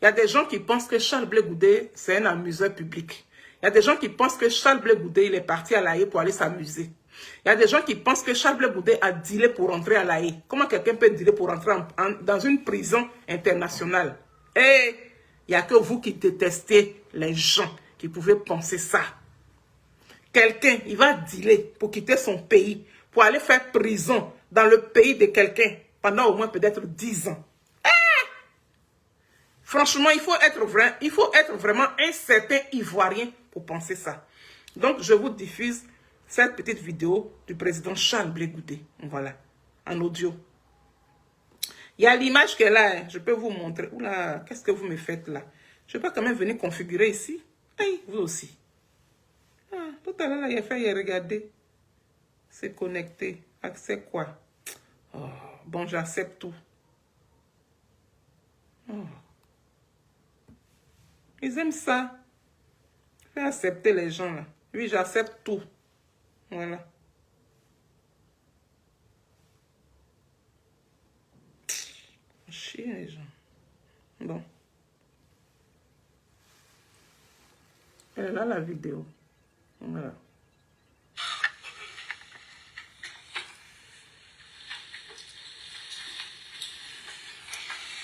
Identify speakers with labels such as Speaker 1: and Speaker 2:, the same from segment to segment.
Speaker 1: Il y a des gens qui pensent que Charles Blé Goudé, c'est un amuseur public. Il y a des gens qui pensent que Charles Blé Goudé, il est parti à La Haye pour aller s'amuser. Il y a des gens qui pensent que Charles Blé Goudé a dealé pour rentrer à La Haye. Comment quelqu'un peut dealer pour rentrer dans une prison internationale? Et il n'y a que vous qui détestez les gens qui pouvaient penser ça. Quelqu'un, il va dealer pour quitter son pays, pour aller faire prison dans le pays de quelqu'un pendant au moins peut-être 10 ans. Franchement, il faut être vraiment un certain Ivoirien pour penser ça. Donc, je vous diffuse cette petite vidéo du président Charles Blé Goudé. Voilà, en audio. Il y a l'image qu'elle a, hein. Je peux vous montrer. Oula, qu'est-ce que vous me faites là? Je peux quand même venir configurer ici. Hey, vous aussi. Ah, tout à l'heure, il a fait regarder. C'est connecté. Accès quoi? Oh, bon, j'accepte tout. Oh. Ils aiment ça. Fais accepter les gens là. Oui, j'accepte tout. Voilà. Chier les gens. Bon. Elle est là la vidéo. Voilà.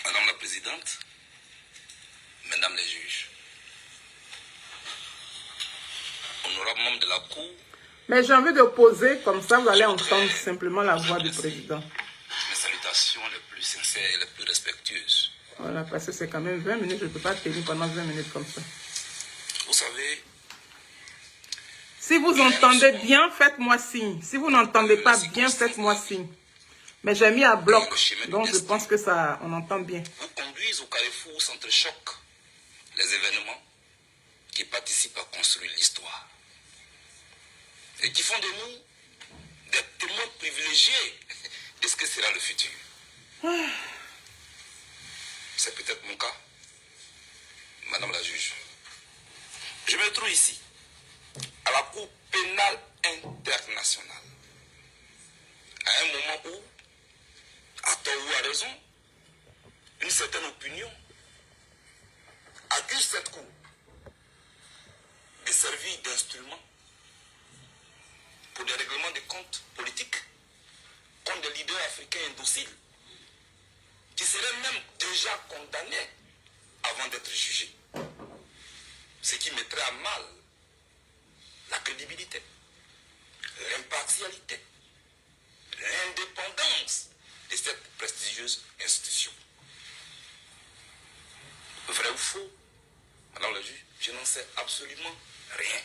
Speaker 2: Madame la Présidente, Mesdames les juges, honorables membres de la Cour.
Speaker 1: Mais j'ai envie de poser, comme ça vous allez entendre simplement la voix du président.
Speaker 2: Mes salutations les plus sincères et les plus respectueuses.
Speaker 1: Voilà, parce que c'est quand même 20 minutes, je ne peux pas tenir pendant 20 minutes comme ça.
Speaker 2: Vous savez...
Speaker 1: Si vous entendez bien, faites-moi signe. Si vous n'entendez pas bien, faites-moi signe. Mais j'ai mis à bloc, donc je pense que ça, on entend bien.
Speaker 2: Vous conduisez au carrefour s'entrechoquent les événements qui participent à construire l'histoire et qui font de nous des témoins privilégiés de ce que sera le futur. C'est peut-être mon cas, Madame la juge. Je me trouve ici, à la Cour pénale internationale, à un moment où, à tort ou à raison, une certaine opinion accuse cette Cour de servir d'instrument pour des règlements de comptes politiques contre des leaders africains indociles qui seraient même déjà condamnés avant d'être jugés. Ce qui mettrait à mal la crédibilité, l'impartialité, l'indépendance de cette prestigieuse institution. Vrai ou faux, Madame la juge, je n'en sais absolument rien.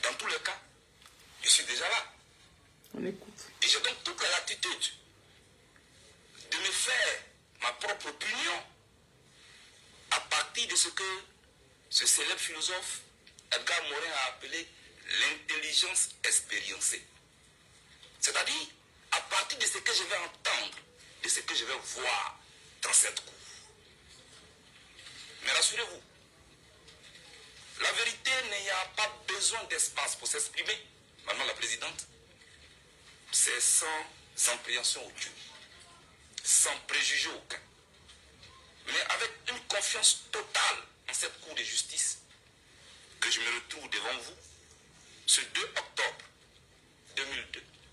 Speaker 2: Dans tous les cas, je suis déjà là.
Speaker 1: On écoute.
Speaker 2: Et j'ai donc toute la latitude de me faire ma propre opinion à partir de ce que ce célèbre philosophe Edgar Morin a appelé l'intelligence expériencée. C'est-à-dire à partir de ce que je vais entendre, de ce que je vais voir dans cette cour. Mais rassurez-vous, la vérité n'a pas besoin d'espace pour s'exprimer, Madame la Présidente. C'est sans appréhension aucune, sans préjugé aucun, mais avec une confiance totale en cette Cour de justice que je me retrouve devant vous ce 2 octobre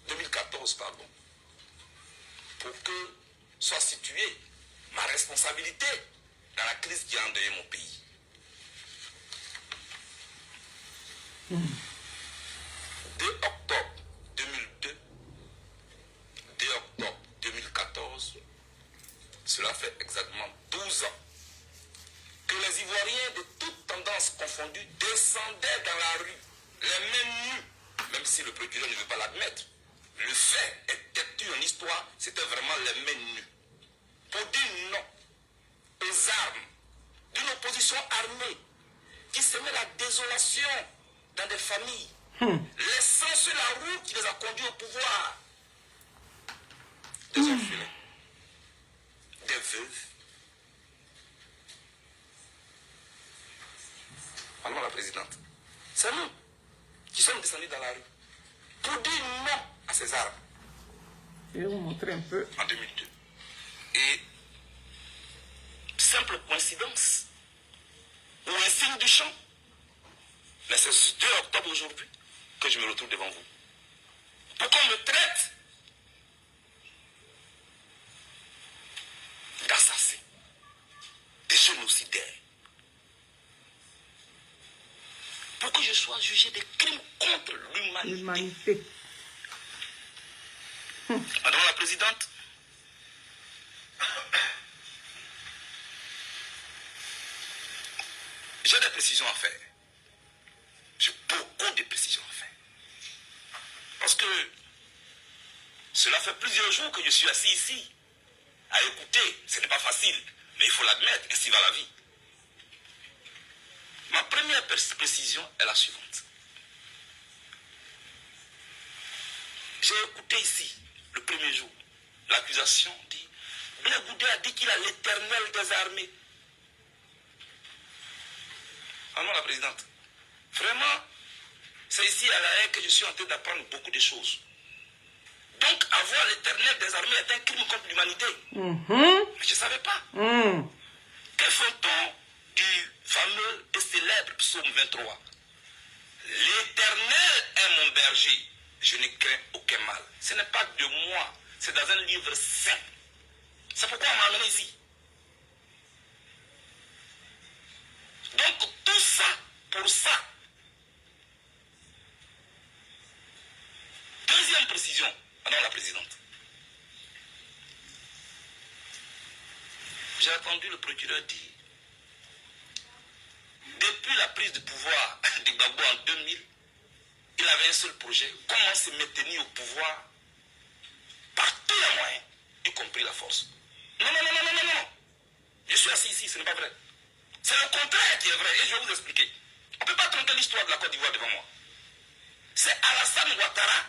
Speaker 2: 2014, pour que soit située ma responsabilité dans la crise qui a endeuillé mon pays. 2 octobre 2002, 2 octobre 2014, cela fait exactement 12 ans que les Ivoiriens de toutes tendances confondues descendaient dans la rue, les mains nues, même si le procureur ne veut pas l'admettre. Le fait est têtu en histoire, c'était vraiment les mains nues. Pour dire non aux armes d'une opposition armée qui semait la désolation dans des familles, laissant sur la route qui les a conduits au pouvoir des orphelins, des veuves. Madame la Présidente, c'est nous qui sommes descendus dans la rue pour dire non à ces armes.
Speaker 1: Je vais vous montrer un peu.
Speaker 2: En 2002. Et simple coïncidence ou un signe du champ. Mais c'est ce 2 octobre aujourd'hui que je me retrouve devant vous. Pour qu'on me traite d'assassin, de génocidaire. Pour que je sois jugé des crimes contre l'humanité. Madame la Présidente, j'ai des précisions à faire. J'ai beaucoup de précisions à faire. Parce que cela fait plusieurs jours que je suis assis ici à écouter. Ce n'est pas facile, mais il faut l'admettre, ainsi va la vie. Ma première précision est la suivante. J'ai écouté ici, le premier jour, l'accusation dit, Blé Goudé a dit qu'il a l'Éternel des armées. Madame la Présidente, vraiment, c'est ici à la haie que je suis en train d'apprendre beaucoup de choses. Donc, avoir l'Éternel des armées est un crime contre l'humanité. Mais je ne savais pas. Que fait-on du fameux et célèbre psaume 23? L'Éternel est mon berger, je ne crains aucun mal. Ce n'est pas de moi, c'est dans un livre saint. C'est pourquoi on m'a amené ici. Donc tout ça, pour ça. Deuxième précision, Madame la Présidente. J'ai entendu le procureur dire, depuis la prise de pouvoir de Gbagbo en 2000, il avait un seul projet, comment se maintenir au pouvoir par tous les moyens, y compris la force. Non. Je suis assis ici, ce n'est pas vrai. C'est le contraire qui est vrai, et je vais vous expliquer. On ne peut pas tronquer l'histoire de la Côte d'Ivoire devant moi. C'est Alassane Ouattara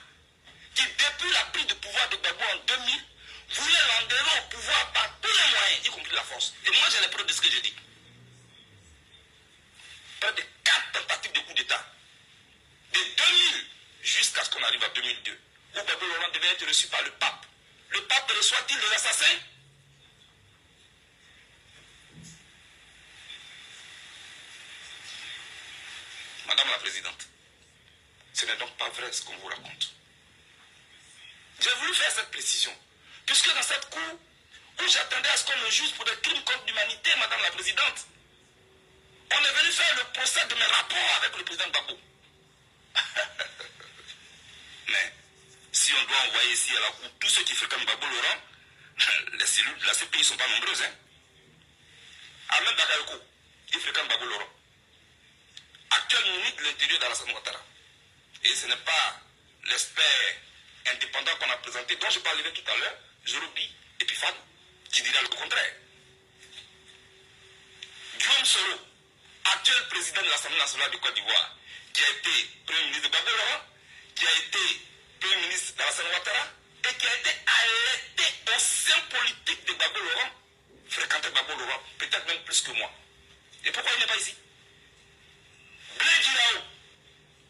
Speaker 2: qui, depuis la prise de pouvoir de Gbagbo en 2000, voulait l'enlever au pouvoir par tous les moyens, y compris la force. Et moi, j'ai les preuves de ce que je dis. Près de 4 tentatives de coup d'État. De 2000 jusqu'à ce qu'on arrive à 2002, où Gbagbo Laurent devait être reçu par le pape. Le pape reçoit-il les assassins? Madame la Présidente, ce n'est donc pas vrai ce qu'on vous raconte. J'ai voulu faire cette précision, puisque dans cette cour, où j'attendais à ce qu'on me juge pour des crimes contre l'humanité, Madame la Présidente, on est venu faire le procès de mes rapports avec le président Gbagbo. Mais si on doit envoyer ici à la cour tous ceux qui fréquentent Gbagbo Laurent, les cellules de la CPI ne sont pas nombreuses. Ahmed Bakayoko, il fréquente Gbagbo Laurent. Actuel ministre de l'Intérieur d'Alassane Ouattara. Et ce n'est pas l'expert indépendant qu'on a présenté, dont je parlais tout à l'heure, Zoroubi Epiphane, qui dira le contraire. Guillaume Soro, actuel président de l'Assemblée nationale de Côte d'Ivoire, qui a été Premier ministre de Gbagbo Laurent, qui a été Premier ministre d'Alassane Ouattara, et qui a été arrêté au sein politique de Gbagbo Laurent, fréquentait Gbagbo Laurent, peut-être même plus que moi. Et pourquoi il n'est pas ici? Blé Girao,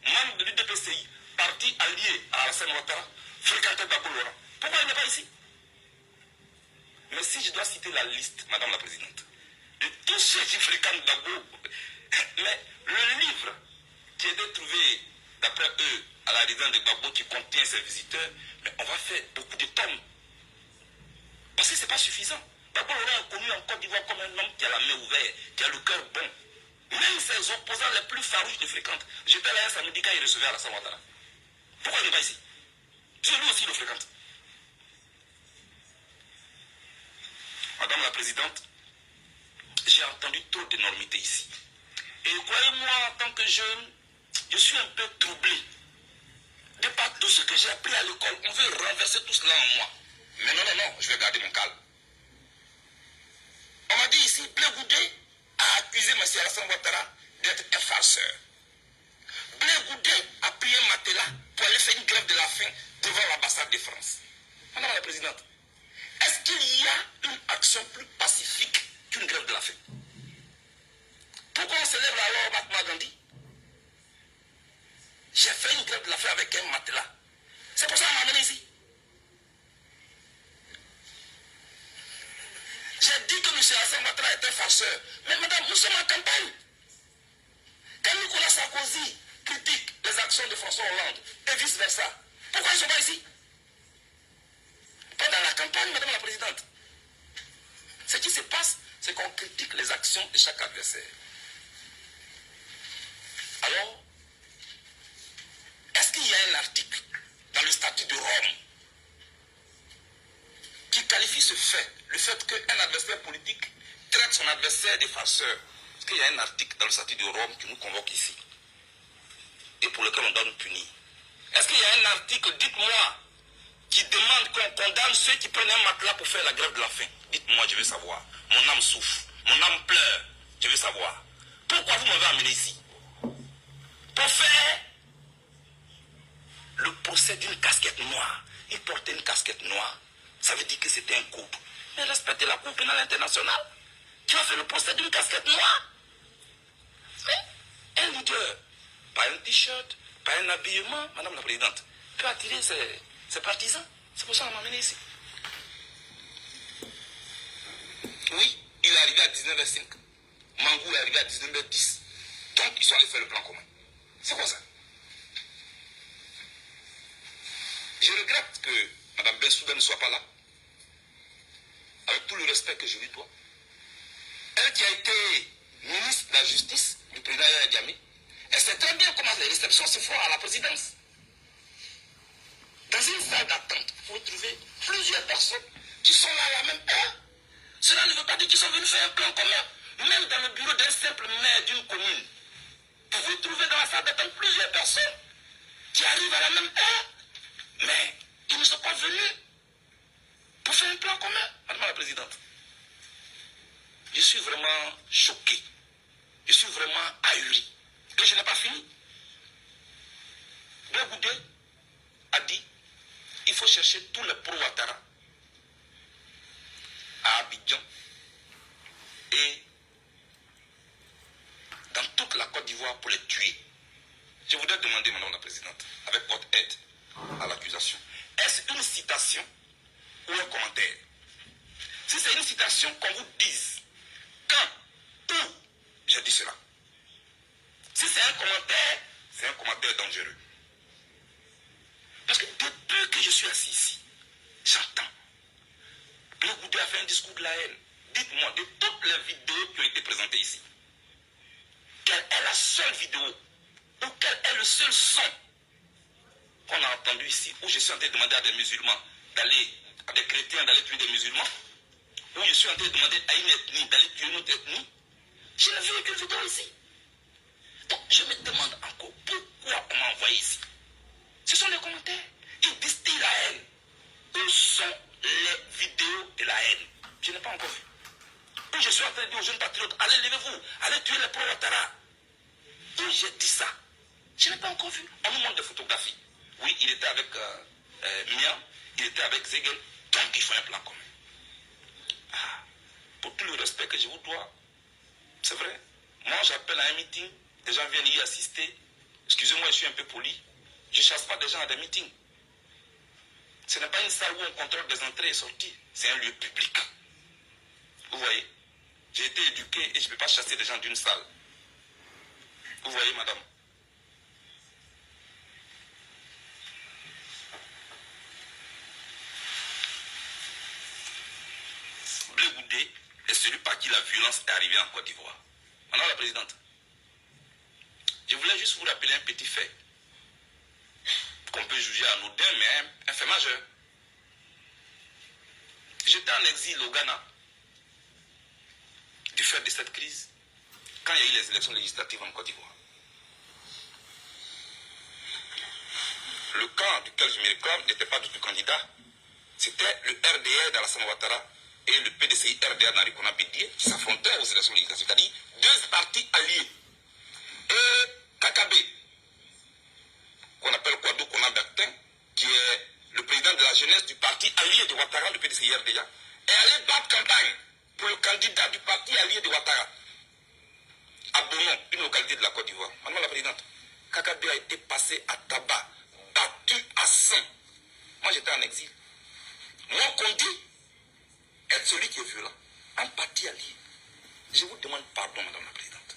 Speaker 2: membre de l'UDPCI, parti allié à Alassane Ouattara, fréquentait Gbagbo Laurent. Pourquoi il n'est pas ici? Mais si je dois citer la liste, Madame la Présidente, de tous ceux qui fréquentent Gbagbo, mais le livre qui a été trouvé, d'après eux, à la résidence de Gbagbo, qui contient ses visiteurs, mais on va faire beaucoup de tomes. Parce que ce n'est pas suffisant. Gbagbo Laurent est connu en Côte d'Ivoire comme un homme qui a la main ouverte, qui a le cœur bon. Même ses opposants les plus farouches le fréquentent. J'étais là un samedi quand il recevait Alassane Ouattara. Pourquoi il n'est pas ici? Parce que lui aussi le fréquente. Madame la Présidente, j'ai entendu trop d'énormités ici. Et croyez-moi, en tant que jeune, je suis un peu troublé. De par tout ce que j'ai appris à l'école, on veut renverser tout cela en moi. Mais non, je vais garder mon calme. On m'a dit ici, Blé Goudé a accusé M. Alassane Ouattara d'être un farceur. Blé Goudé a pris un matelas pour aller faire une grève de la faim devant l'ambassade de France. Madame la Présidente, est-ce qu'il y a une action plus pacifique qu'une grève de la faim? Pourquoi on célèbre alors Mahatma Gandhi? J'ai fait une grève de la faim avec un matelas. C'est pour ça qu'on m'a amené ici. J'ai dit que M. Hassan Ouattara est un farceur. Mais madame, nous sommes en campagne. Quand Nicolas Sarkozy critique les actions de François Hollande et vice-versa, pourquoi ils ne sont pas ici? Pendant la campagne, madame la présidente, ce qui se passe, c'est qu'on critique les actions de chaque adversaire. Alors, est-ce qu'il y a un article dans le statut de Rome qui qualifie ce fait, le fait qu'un adversaire politique traite son adversaire de farceur? Est-ce qu'il y a un article dans le statut de Rome qui nous convoque ici et pour lequel on doit nous punir? Est-ce qu'il y a un article, dites-moi, qui demande qu'on condamne ceux qui prennent un matelas pour faire la grève de la faim? Dites-moi, je veux savoir. Mon âme souffre, mon âme pleure, je veux savoir. Pourquoi vous m'avez amené ici? Pour faire le procès d'une casquette noire. Il portait une casquette noire. Ça veut dire que c'était un coup. Mais respectez la Cour pénale internationale. Tu as fait le procès d'une casquette noire. Mais un leader, pas un t-shirt, pas un habillement, madame la présidente, peut attirer ses partisans. C'est pour ça qu'on m'a amené ici. Oui, il est arrivé à 19h05. Mangou est arrivé à 19h10. Donc, ils sont allés faire le plan commun. C'est quoi ça? Je regrette que Mme Bensouda ne soit pas là. Avec tout le respect que je lui dois. Elle qui a été ministre de la Justice du président Yahya Jammeh, elle sait très bien comment les réceptions se font à la présidence. Dans une salle d'attente, vous pouvez trouver plusieurs personnes qui sont là à la même heure. Cela ne veut pas dire qu'ils sont venus faire un plan commun. Même dans le bureau d'un simple maire d'une commune, vous pouvez trouver dans la salle d'attente plusieurs personnes qui arrivent à la même heure, mais ils ne sont pas venus pour faire un plan commun, madame la présidente. Je suis vraiment choqué. Je suis vraiment ahuri. Et je n'ai pas fini. Blegoudé a dit il faut chercher tous les pro-Ouattara à Abidjan et dans toute la Côte d'Ivoire pour les tuer. Je voudrais demander, madame la présidente, avec votre aide à l'accusation, est-ce une citation ou un commentaire? Si c'est une citation, qu'on vous dise quand, où j'ai dit cela. Si c'est un commentaire dangereux. Parce que depuis que je suis assis ici, j'entends. Blegoudé a fait un discours de la haine. Dites-moi, de toutes les vidéos qui ont été présentées ici, quelle est la seule vidéo ou quel est le seul son qu'on a entendu ici, où je suis en train de demander à des musulmans d'aller, à des chrétiens d'aller tuer des musulmans, où je suis en train de demander à une ethnie d'aller tuer une autre ethnie? Je n'ai vu aucune vidéo ici. Donc je me demande encore pourquoi on m'a envoyé ici. Ce sont les commentaires. Ils distillent la haine. Où sont les vidéos de la haine? Je n'ai pas encore vu. Où je suis en train de dire aux jeunes patriotes, allez, levez-vous, allez tuer les pro-Ouattara. Où j'ai dit ça? Je n'ai pas encore vu. On nous montre des photographies. Oui, il était avec Mian, il était avec Zegel. Donc il faut un plan commun. Ah, pour tout le respect que je vous dois, c'est vrai. Moi, j'appelle à un meeting, des gens viennent y assister. Excusez-moi, je suis un peu poli. Je ne chasse pas des gens à des meetings. Ce n'est pas une salle où on contrôle des entrées et sorties. C'est un lieu public. Vous voyez? J'ai été éduqué et je ne peux pas chasser des gens d'une salle. Vous voyez, madame? Blegoudé est celui par qui la violence est arrivée en Côte d'Ivoire. Madame la présidente, je voulais juste vous rappeler un petit fait qu'on peut juger anodin, mais un fait majeur. J'étais en exil au Ghana du fait de cette crise quand il y a eu les élections législatives en Côte d'Ivoire. Le camp duquel je me réclame n'était pas du tout candidat. C'était le RDR d'Alassane Ouattara et le PDCI RDR d'Henri Konaté Dié qui s'affrontaient aux élections législatives, c'est-à-dire deux partis alliés. Et Kakabe, qu'on appelle Kouadou Konabertin, qui est le président de la jeunesse du parti allié de Ouattara, le PDCI RDA, est allé battre campagne pour le candidat du parti allié de Ouattara, à Bonon, une localité de la Côte d'Ivoire. Madame la présidente, Kakabe a été passé à tabac, battu à sang. Moi j'étais en exil. Moi qu'on dit être celui qui est violent. en partie alliés. Je vous demande pardon, Madame la Présidente.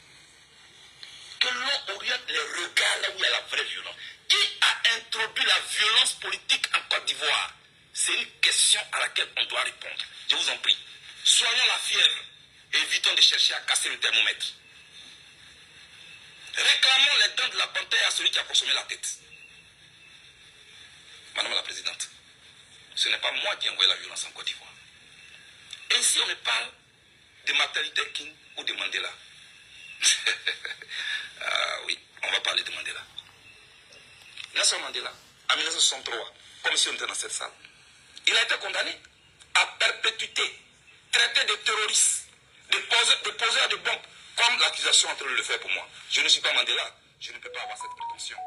Speaker 2: Que l'on oriente les regards là où il y a la vraie violence. Qui a introduit la violence politique en Côte d'Ivoire? C'est une question à laquelle on doit répondre. Je vous en prie. Soignons la fièvre et évitons de chercher à casser le thermomètre. Réclamons les dents de la panthère à celui qui a consommé la tête. Madame la Présidente, ce n'est pas moi qui ai envoyé la violence en Côte d'Ivoire. Ainsi, on me parle de Martin Luther King ou de Mandela. Ah oui, on va parler de Mandela. Nelson Mandela, en 1963, comme si on était dans cette salle, il a été condamné à perpétuité, traité de terroriste, de poseur de bombes, comme l'accusation est en train de le faire pour moi. Je ne suis pas Mandela, je ne peux pas avoir cette prétention.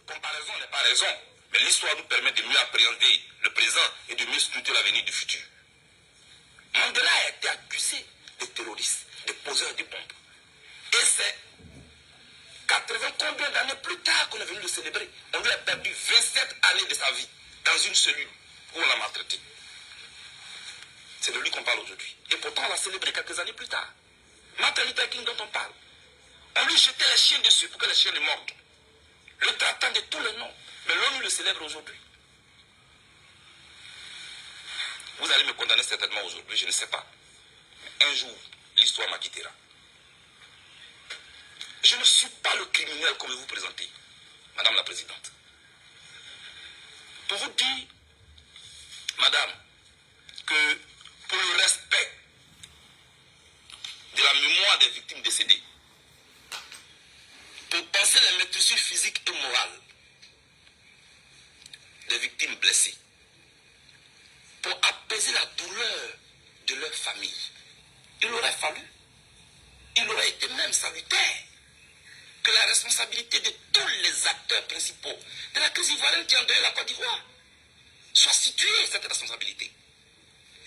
Speaker 2: Comparaison n'est pas raison, mais l'histoire nous permet de mieux appréhender le présent et de mieux scruter l'avenir du futur. Mandela a été accusé de terroriste, de poseur de bombes. Et c'est 80 combien d'années plus tard qu'on est venu le célébrer. On lui a perdu 27 années de sa vie dans une cellule où on l'a maltraité. C'est de lui qu'on parle aujourd'hui. Et pourtant on l'a célébré quelques années plus tard. Martin Luther King dont on parle. On lui jetait les chiens dessus pour que les chiens ne mordent. Le traitant de tous les noms. Mais l'ONU le célèbre aujourd'hui. Vous allez me condamner certainement aujourd'hui, je ne sais pas. Mais un jour, l'histoire m'acquittera. Je ne suis pas le criminel comme vous présentez, Madame la Présidente. Pour vous dire, Madame, que pour le respect de la mémoire des victimes décédées, pour penser les maîtrisures physiques et morales des victimes blessées, pour apaiser la douleur de leur famille, il aurait été même salutaire que la responsabilité de tous les acteurs principaux de la crise ivoirienne qui a endeuillé la Côte d'Ivoire soit située, cette responsabilité.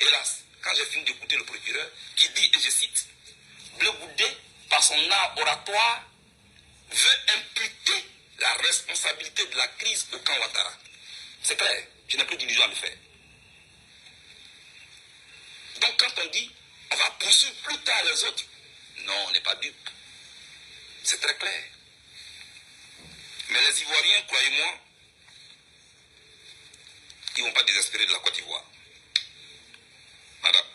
Speaker 2: Hélas, quand j'ai fini d'écouter le procureur qui dit, et je cite, Bleu Goudé, par son art oratoire, veut imputer la responsabilité de la crise au camp Ouattara. C'est clair, je n'ai plus d'illusion à me faire. Donc quand on dit, on va poursuivre plus tard les autres, non, on n'est pas dupe. C'est très clair. Mais les Ivoiriens, croyez-moi, ils ne vont pas désespérer de la Côte d'Ivoire. Madame.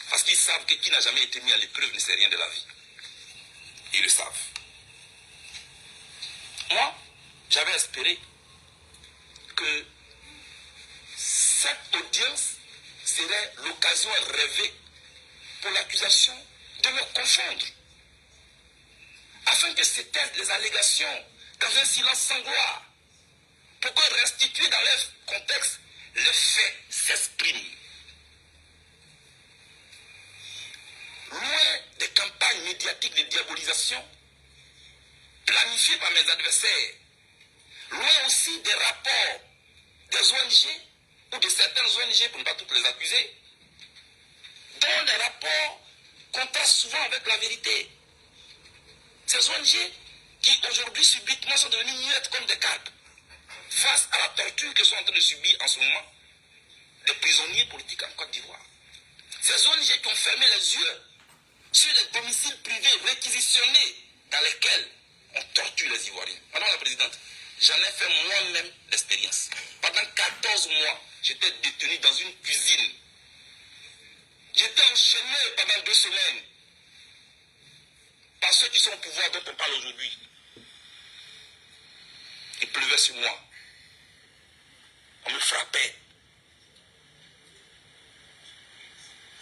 Speaker 2: Parce qu'ils savent que qui n'a jamais été mis à l'épreuve ne sait rien de la vie. Ils le savent. Moi, j'avais espéré que cette audience serait l'occasion rêvée pour l'accusation de me confondre. Afin que s'éteignent les allégations dans un silence sans gloire. Pour que restitués dans leur contexte, les faits s'expriment. Loin des campagnes médiatiques de diabolisation planifiées par mes adversaires, loin aussi des rapports des ONG ou de certaines ONG, pour ne pas toutes les accuser, dont les rapports contrastent souvent avec la vérité. Ces ONG qui aujourd'hui subitement sont devenues muettes comme des carpes face à la torture que sont en train de subir en ce moment des prisonniers politiques en Côte d'Ivoire. Ces ONG qui ont fermé les yeux sur les domiciles privés réquisitionnés dans lesquels on torture les Ivoiriens. Madame la Présidente, j'en ai fait moi-même l'expérience. Pendant 14 mois, j'étais détenu dans une cuisine. J'étais enchaîné pendant 2 semaines par ceux qui sont au pouvoir dont on parle aujourd'hui. Il pleuvait sur moi. On me frappait.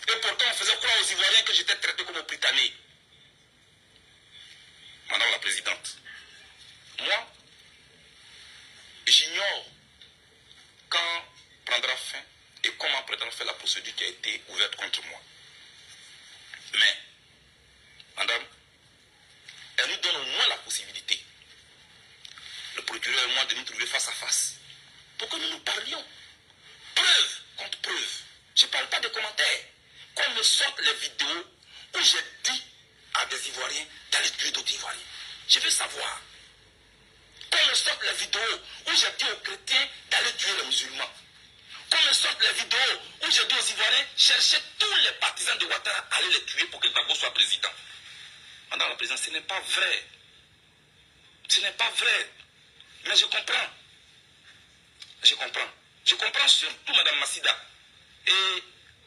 Speaker 2: Et pourtant, on faisait croire aux Ivoiriens que j'étais traité comme un Britannique. Madame la Présidente, moi, j'ignore quand prendra fin et comment prendra fin la procédure qui a été ouverte contre moi. Mais, Madame, elle nous donne au moins la possibilité, le procureur et moi, de nous trouver face à face, pour que nous nous parlions. Preuve contre preuve. Je ne parle pas de commentaires. Qu'on me sorte les vidéos où j'ai dit à des Ivoiriens d'aller tuer d'autres Ivoiriens. Je veux savoir. Qu'on me sorte les vidéos où j'ai dit aux chrétiens d'aller tuer les musulmans. Comme sortent les vidéos où je dis aux Ivoiriens, cherchez tous les partisans de Ouattara, allez les tuer pour que Gbagbo soit président. Madame la Présidente, ce n'est pas vrai. Ce n'est pas vrai. Mais je comprends. Je comprends. Je comprends surtout Madame Massida. Et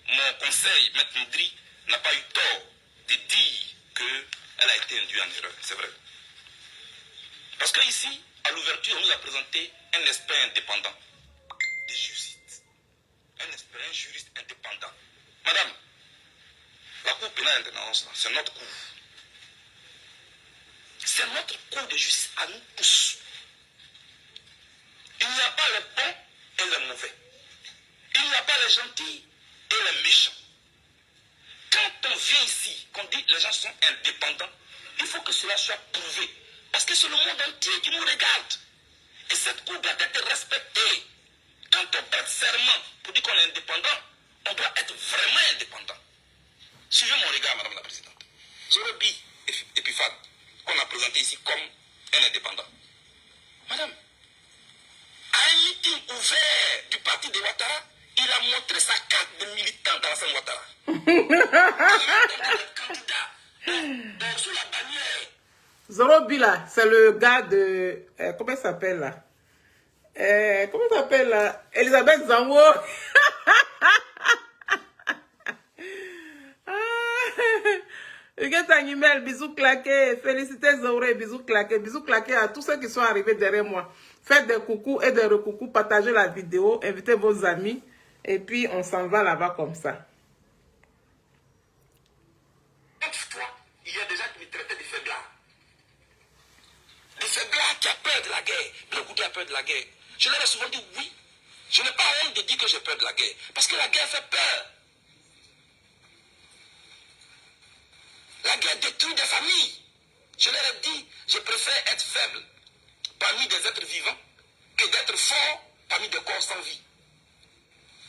Speaker 2: mon conseil, Maître Moudri, n'a pas eu tort de dire qu'elle a été induite en erreur. C'est vrai. Parce qu'ici, à l'ouverture, on nous a présenté un expert indépendant des juristes. Un juriste indépendant. Madame, la Cour pénale internationale, c'est notre cour. C'est notre cour de justice à nous tous. Il n'y a pas les bons et les mauvais. Il n'y a pas les gentils et les méchants. Quand on vient ici, qu'on dit que les gens sont indépendants, il faut que cela soit prouvé. Parce que c'est le monde entier qui nous regarde. Et cette cour doit être respectée. Quand on prête serment pour dire qu'on est indépendant, on doit être vraiment indépendant. Suivez mon regard, Madame la Présidente. Zorobi Epifad, qu'on a présenté ici comme un indépendant. Madame, à un meeting ouvert du parti de Ouattara, il a montré sa carte de militant dans la scène Ouattara. Donc, sous la bannière.
Speaker 1: Zorobi là, c'est le gars de... comment il s'appelle là? Comment il s'appelle là? Elisabeth Zango. Huguette Animel, bisous claqués. Félicitez Zoré, bisous claqués. Bisous claqués à tous ceux qui sont arrivés derrière moi. Faites des coucous et des recoucous, partagez la vidéo, invitez vos amis. Et puis on s'en va là-bas comme ça.
Speaker 2: Fois, il y a des gens qui me traitaient de faiblard. Des faiblards qui a peur de la guerre. Le Goudé a peur de la guerre. Je leur ai souvent dit oui. Je n'ai pas honte de dire que j'ai peur de la guerre. Parce que la guerre fait peur. La guerre détruit des familles. Je leur ai dit, je préfère être faible parmi des êtres vivants que d'être fort parmi des corps sans vie.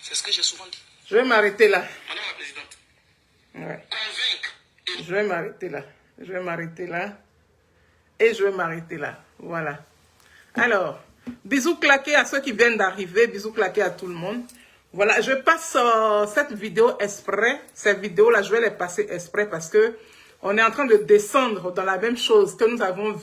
Speaker 2: C'est ce que j'ai souvent dit.
Speaker 1: Je vais m'arrêter là.
Speaker 2: Madame la Présidente,
Speaker 1: Ouais.
Speaker 2: convaincre.
Speaker 1: Je vais m'arrêter là. Je vais m'arrêter là. Et je vais m'arrêter là. Voilà. Alors, bisous claqués à ceux qui viennent d'arriver. Bisous claqués à tout le monde. Voilà, je passe cette vidéo exprès. Cette vidéo-là, je vais les passer exprès parce que on est en train de descendre dans la même chose que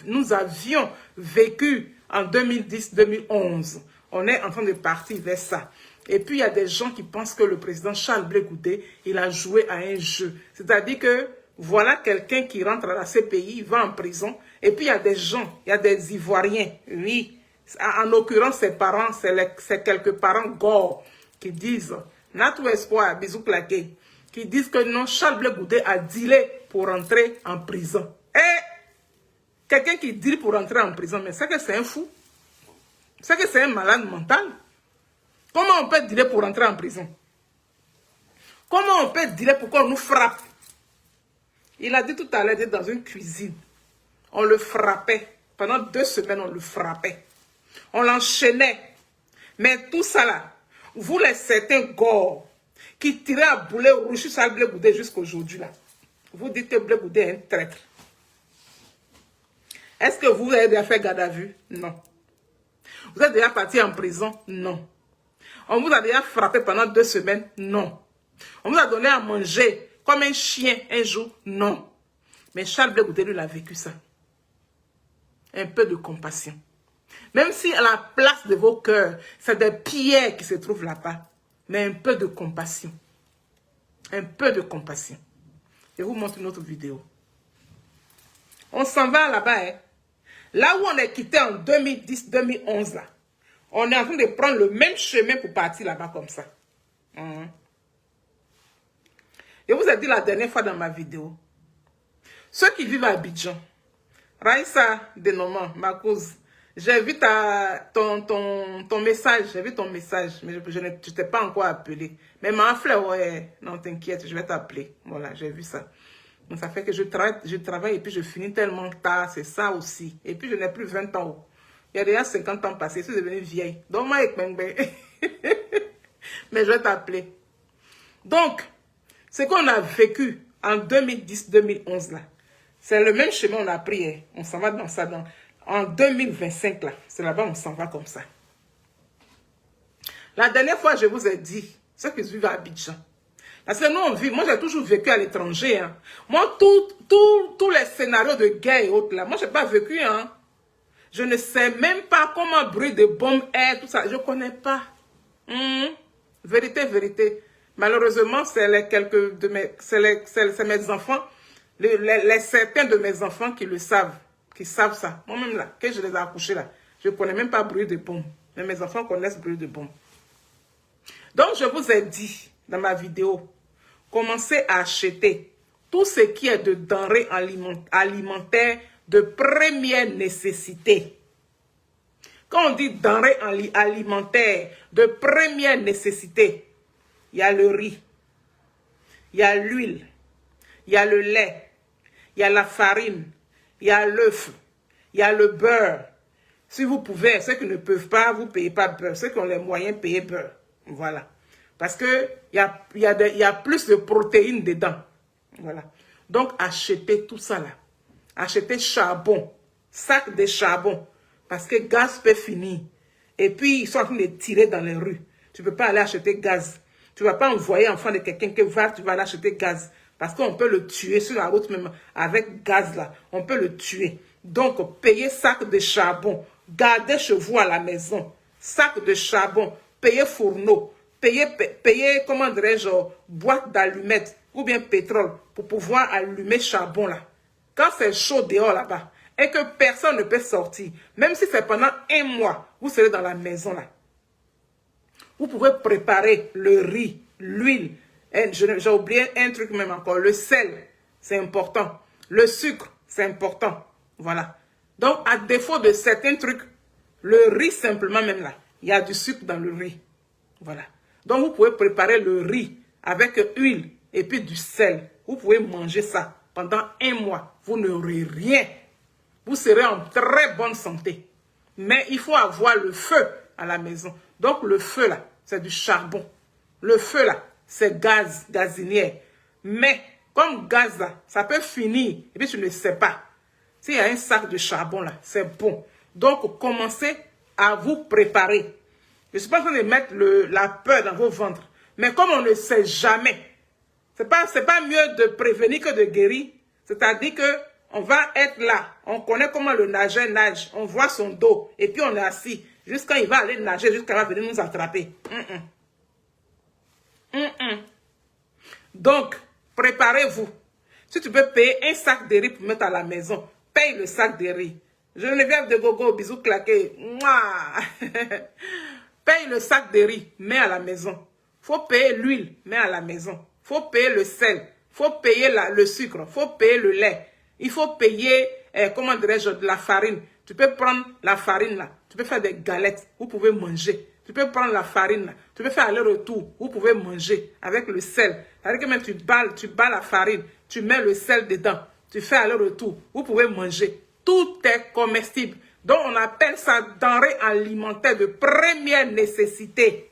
Speaker 1: nous avions vécu en 2010-2011. On est en train de partir vers ça. Et puis, il y a des gens qui pensent que le président Charles Blé Goudé, il a joué à un jeu. C'est-à-dire que voilà quelqu'un qui rentre à la CPI, va en prison. Et puis, il y a des gens, il y a des Ivoiriens, oui. En l'occurrence, ses parents, c'est quelques parents gore qui disent, Natou Espoir, bisous claqués, qui disent que non, Charles Blé Goudé a dealé pour entrer en prison. Et quelqu'un qui deal pour entrer en prison, mais c'est que c'est un fou. C'est que c'est un malade mental. Comment on peut dealer pour entrer en prison? Comment on peut dealer pour qu'on nous frappe? Il a dit tout à l'heure, dans une cuisine, on le frappait. Pendant 2 semaines, on le frappait. On l'enchaînait. Mais tout ça là, vous les certains gore qui tiraient à boulet rouge sur Charles Blé Goudé jusqu'aujourd'hui là, vous dites que Blé Goudé est un traître. Est-ce que vous avez déjà fait garde à vue? Non. Vous êtes déjà parti en prison? Non. On vous a déjà frappé pendant 2 semaines? Non. On vous a donné à manger comme un chien un jour? Non. Mais Charles Blé Goudé, lui, il a vécu ça. Un peu de compassion. Même si à la place de vos cœurs, c'est des pierres qui se trouvent là-bas. Mais un peu de compassion. Un peu de compassion. Je vous montre une autre vidéo. On s'en va là-bas. Hein. Là où on est quitté en 2010-2011, là, on est en train de prendre le même chemin pour partir là-bas comme ça. Je vous ai dit la dernière fois dans ma vidéo, ceux qui vivent à Abidjan, Raïssa Denoman, ma cause, j'ai vu ton message, j'ai vu ton message, mais je ne t'ai pas encore appelé. Mais ma fleur, ouais, non t'inquiète, je vais t'appeler. Voilà, j'ai vu ça. Donc ça fait que je travaille et puis je finis tellement tard, c'est ça aussi. Et puis je n'ai plus 20 ans. Il y a déjà 50 ans passés, je suis devenue vieille. Donc moi, mais je vais t'appeler. Donc, ce qu'on a vécu en 2010-2011 là, c'est le même chemin qu'on a pris. Hein. On s'en va dans ça. En 2025 là, c'est là-bas on s'en va comme ça. La dernière fois, je vous ai dit, ceux qui vivent à Abidjan. Parce que nous, on vit, moi j'ai toujours vécu à l'étranger. Hein. Moi, tous les scénarios de guerre et autres, là, moi, je n'ai pas vécu. Hein. Je ne sais même pas comment bruit de bombes est, tout ça. Je ne connais pas. Vérité, vérité. Malheureusement, c'est mes enfants, certains de mes enfants qui le savent, qui savent ça. Moi-même, là, quand je les ai accouchés, là, je ne connais même pas bruit de bombes. Mais mes enfants connaissent bruit de bombes. Donc, je vous ai dit dans ma vidéo, commencez à acheter tout ce qui est de denrées alimentaires de première nécessité. Quand on dit denrées alimentaires de première nécessité, il y a le riz, il y a l'huile, il y a le lait, il y a la farine, il y a l'œuf, il y a le beurre. Si vous pouvez, ceux qui ne peuvent pas, vous ne payez pas beurre. Ceux qui ont les moyens, payez beurre. Voilà. Parce qu'il y a plus de protéines dedans. Voilà. Donc, achetez tout ça là. Achetez charbon. Sac de charbon. Parce que gaz peut finir. Et puis, ils sont en train de tirer dans les rues. Tu ne peux pas aller acheter gaz. Tu ne vas pas envoyer enfant de quelqu'un qui va, tu vas aller acheter gaz. Parce qu'on peut le tuer sur la route même. Avec gaz là, on peut le tuer. Donc, payez sac de charbon. Gardez chez vous à la maison. Sac de charbon. Payez fourneau. Payez comment dirais-je, boîte d'allumettes ou bien pétrole pour pouvoir allumer charbon là. Quand c'est chaud dehors là-bas et que personne ne peut sortir, même si c'est pendant 1 mois, vous serez dans la maison là. Vous pouvez préparer le riz, l'huile. J'ai oublié un truc même encore, le sel, c'est important. Le sucre, c'est important. Voilà. Donc, à défaut de certains trucs, le riz simplement même là, il y a du sucre dans le riz. Voilà. Donc, vous pouvez préparer le riz avec huile et puis du sel. Vous pouvez manger ça pendant 1 mois. Vous n'aurez rien. Vous serez en très bonne santé. Mais il faut avoir le feu à la maison. Donc, le feu là, c'est du charbon. Le feu là, c'est gazinière. Mais, comme gaz là, ça peut finir et puis tu ne sais pas. S'il y a un sac de charbon là, c'est bon. Donc, commencez à vous préparer. Je ne suis pas en train de mettre la peur dans vos ventres. Mais comme on ne sait jamais, c'est pas mieux de prévenir que de guérir. C'est-à-dire qu'on va être là. On connaît comment le nageur nage. On voit son dos. Et puis on est assis. Jusqu'à il va aller nager, jusqu'à il va venir nous attraper. Donc, préparez-vous. Si tu peux payer un sac de riz pour mettre à la maison, paye le sac de riz. Geneviève de Gogo, bisous claqués. Mouah. Paye le sac de riz, mets à la maison. Faut payer l'huile, mets à la maison. Faut payer le sel. Faut payer le sucre. Faut payer le lait. Il faut payer, comment dirais-je, de la farine. Tu peux prendre la farine là. Tu peux faire des galettes. Vous pouvez manger. Tu peux prendre la farine là. Tu peux faire aller-retour. Vous pouvez manger avec le sel. C'est-à-dire que même tu bats la farine. Tu mets le sel dedans. Tu fais aller-retour. Vous pouvez manger. Tout est comestible. Donc, on appelle ça denrées alimentaires de première nécessité.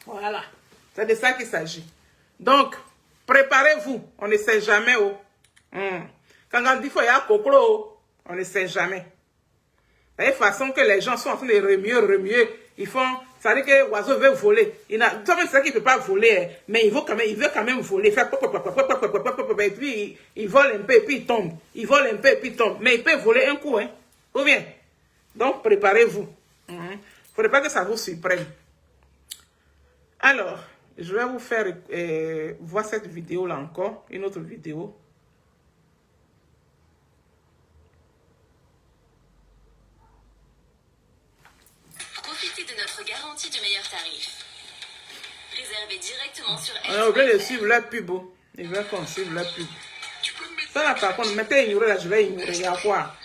Speaker 1: Voilà. C'est de ça qu'il s'agit. Donc, préparez-vous. On ne sait jamais. Quand on dit qu'il faut y avoir coco, on ne sait jamais. De la façon que les gens sont en train de remuer, ils font... Ça veut dire que l'oiseau veut voler. C'est vrai qu'il ne peut pas voler, mais il veut quand même voler. Et puis, il vole un peu et puis il tombe. Il vole un peu et puis il tombe. Mais il peut voler un coup. Hein. Ou bien. Donc, préparez-vous. Il ne faudrait pas que ça vous surprenne. Alors, je vais vous faire voir cette vidéo-là encore. Une autre vidéo.
Speaker 3: Profitez de notre garantie du meilleur tarif. Réservez directement sur
Speaker 1: On a oublié de suivre la pub. Il veut qu'on suive la pub. Ça là par contre, mettez ignorer là, je vais ignorer. Il y a quoi?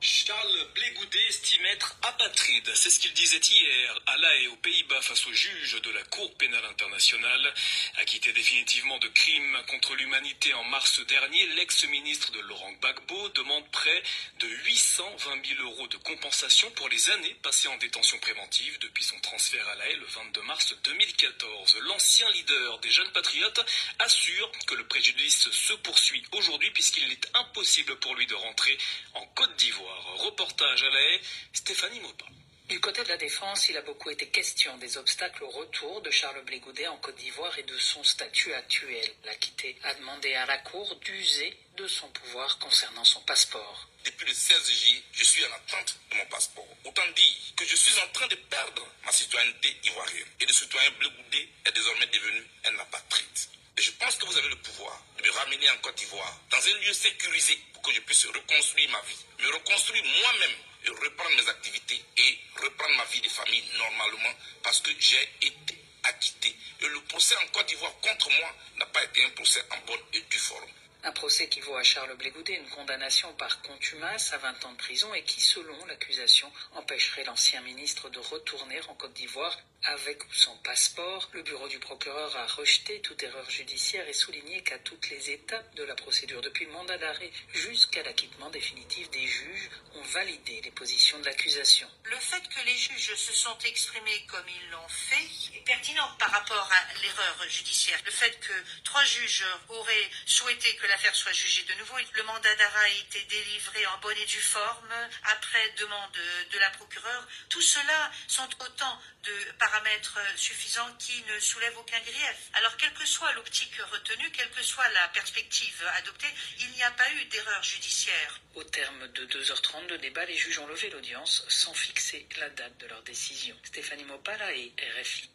Speaker 4: Charles Blé Goudet estime être apatride. C'est ce qu'il disait hier à La Haye, aux Pays-Bas, face au juge de la Cour pénale internationale. Acquitté définitivement de crimes contre l'humanité en mars dernier, l'ex-ministre de Laurent Gbagbo demande près de 820 000 € de compensation pour les années passées en détention préventive depuis son transfert à La Haye le 22 mars 2014. L'ancien leader des Jeunes Patriotes assure que le préjudice se poursuit aujourd'hui puisqu'il est impossible pour lui de rentrer en Côte d'Ivoire. Reportage à La Haye, Stéphanie Maupin.
Speaker 5: Du côté de la défense, il a beaucoup été question des obstacles au retour de Charles Blé Goudet en Côte d'Ivoire et de son statut actuel. L'Acquitté a demandé à la Cour d'user de son pouvoir concernant son passeport.
Speaker 2: Depuis le 16 juillet, je suis en attente de mon passeport. Autant dire que je suis en train de perdre ma citoyenneté ivoirienne. Et le citoyen Blé Goudet est désormais devenu un apatride. Et je pense que vous avez le pouvoir de me ramener en Côte d'Ivoire, dans un lieu sécurisé, pour que je puisse reconstruire ma vie. Me reconstruire moi-même et reprendre mes activités et reprendre ma vie de famille normalement, parce que j'ai été acquitté. Et le procès en Côte d'Ivoire contre moi n'a pas été un procès en bonne et due forme.
Speaker 5: Un procès qui vaut à Charles Blé Goudet une condamnation par contumace à 20 ans de prison et qui, selon l'accusation, empêcherait l'ancien ministre de retourner en Côte d'Ivoire avec ou sans passeport. Le bureau du procureur a rejeté toute erreur judiciaire et souligné qu'à toutes les étapes de la procédure, depuis le mandat d'arrêt jusqu'à l'acquittement définitif, des juges ont validé les positions de l'accusation.
Speaker 6: Le fait que les juges se sont exprimés comme ils l'ont fait est pertinent par rapport à l'erreur judiciaire. Le fait que 3 juges auraient souhaité que l'affaire soit jugée de nouveau, le mandat d'arrêt a été délivré en bonne et due forme, après demande de la procureure. Tout cela sont autant de paramètres suffisants qui ne soulèvent aucun grief. Alors, quelle que soit l'optique retenue, quelle que soit la perspective adoptée, il n'y a pas eu d'erreur judiciaire.
Speaker 5: Au terme de 2h30 de débat, les juges ont levé l'audience sans fixer la date de leur décision. Stéphanie Mopala et RFI.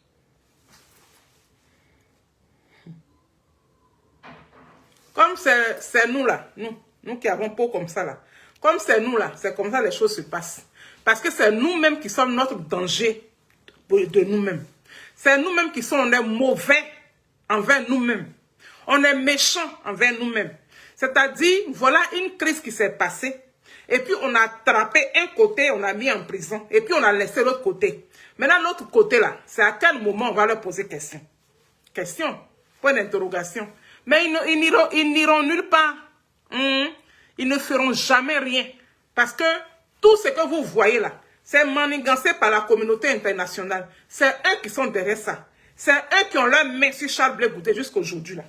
Speaker 1: Comme c'est nous là, nous qui avons peau comme ça là, comme c'est nous là, c'est comme ça les choses se passent. Parce que c'est nous-mêmes qui sommes notre danger de nous-mêmes. C'est nous-mêmes qui sommes mauvais envers nous-mêmes. On est méchants envers nous-mêmes. C'est-à-dire, voilà une crise qui s'est passée. Et puis on a attrapé un côté, on a mis en prison. Et puis on a laissé l'autre côté. Maintenant, l'autre côté là, c'est à quel moment on va leur poser question? Question, point d'interrogation. Mais ils n'iront nulle part. Ils ne feront jamais rien. Parce que tout ce que vous voyez là, c'est manigancé par la communauté internationale. C'est eux qui sont derrière ça. C'est eux qui ont leur main sur Charles Blé Goudet jusqu'à aujourd'hui là.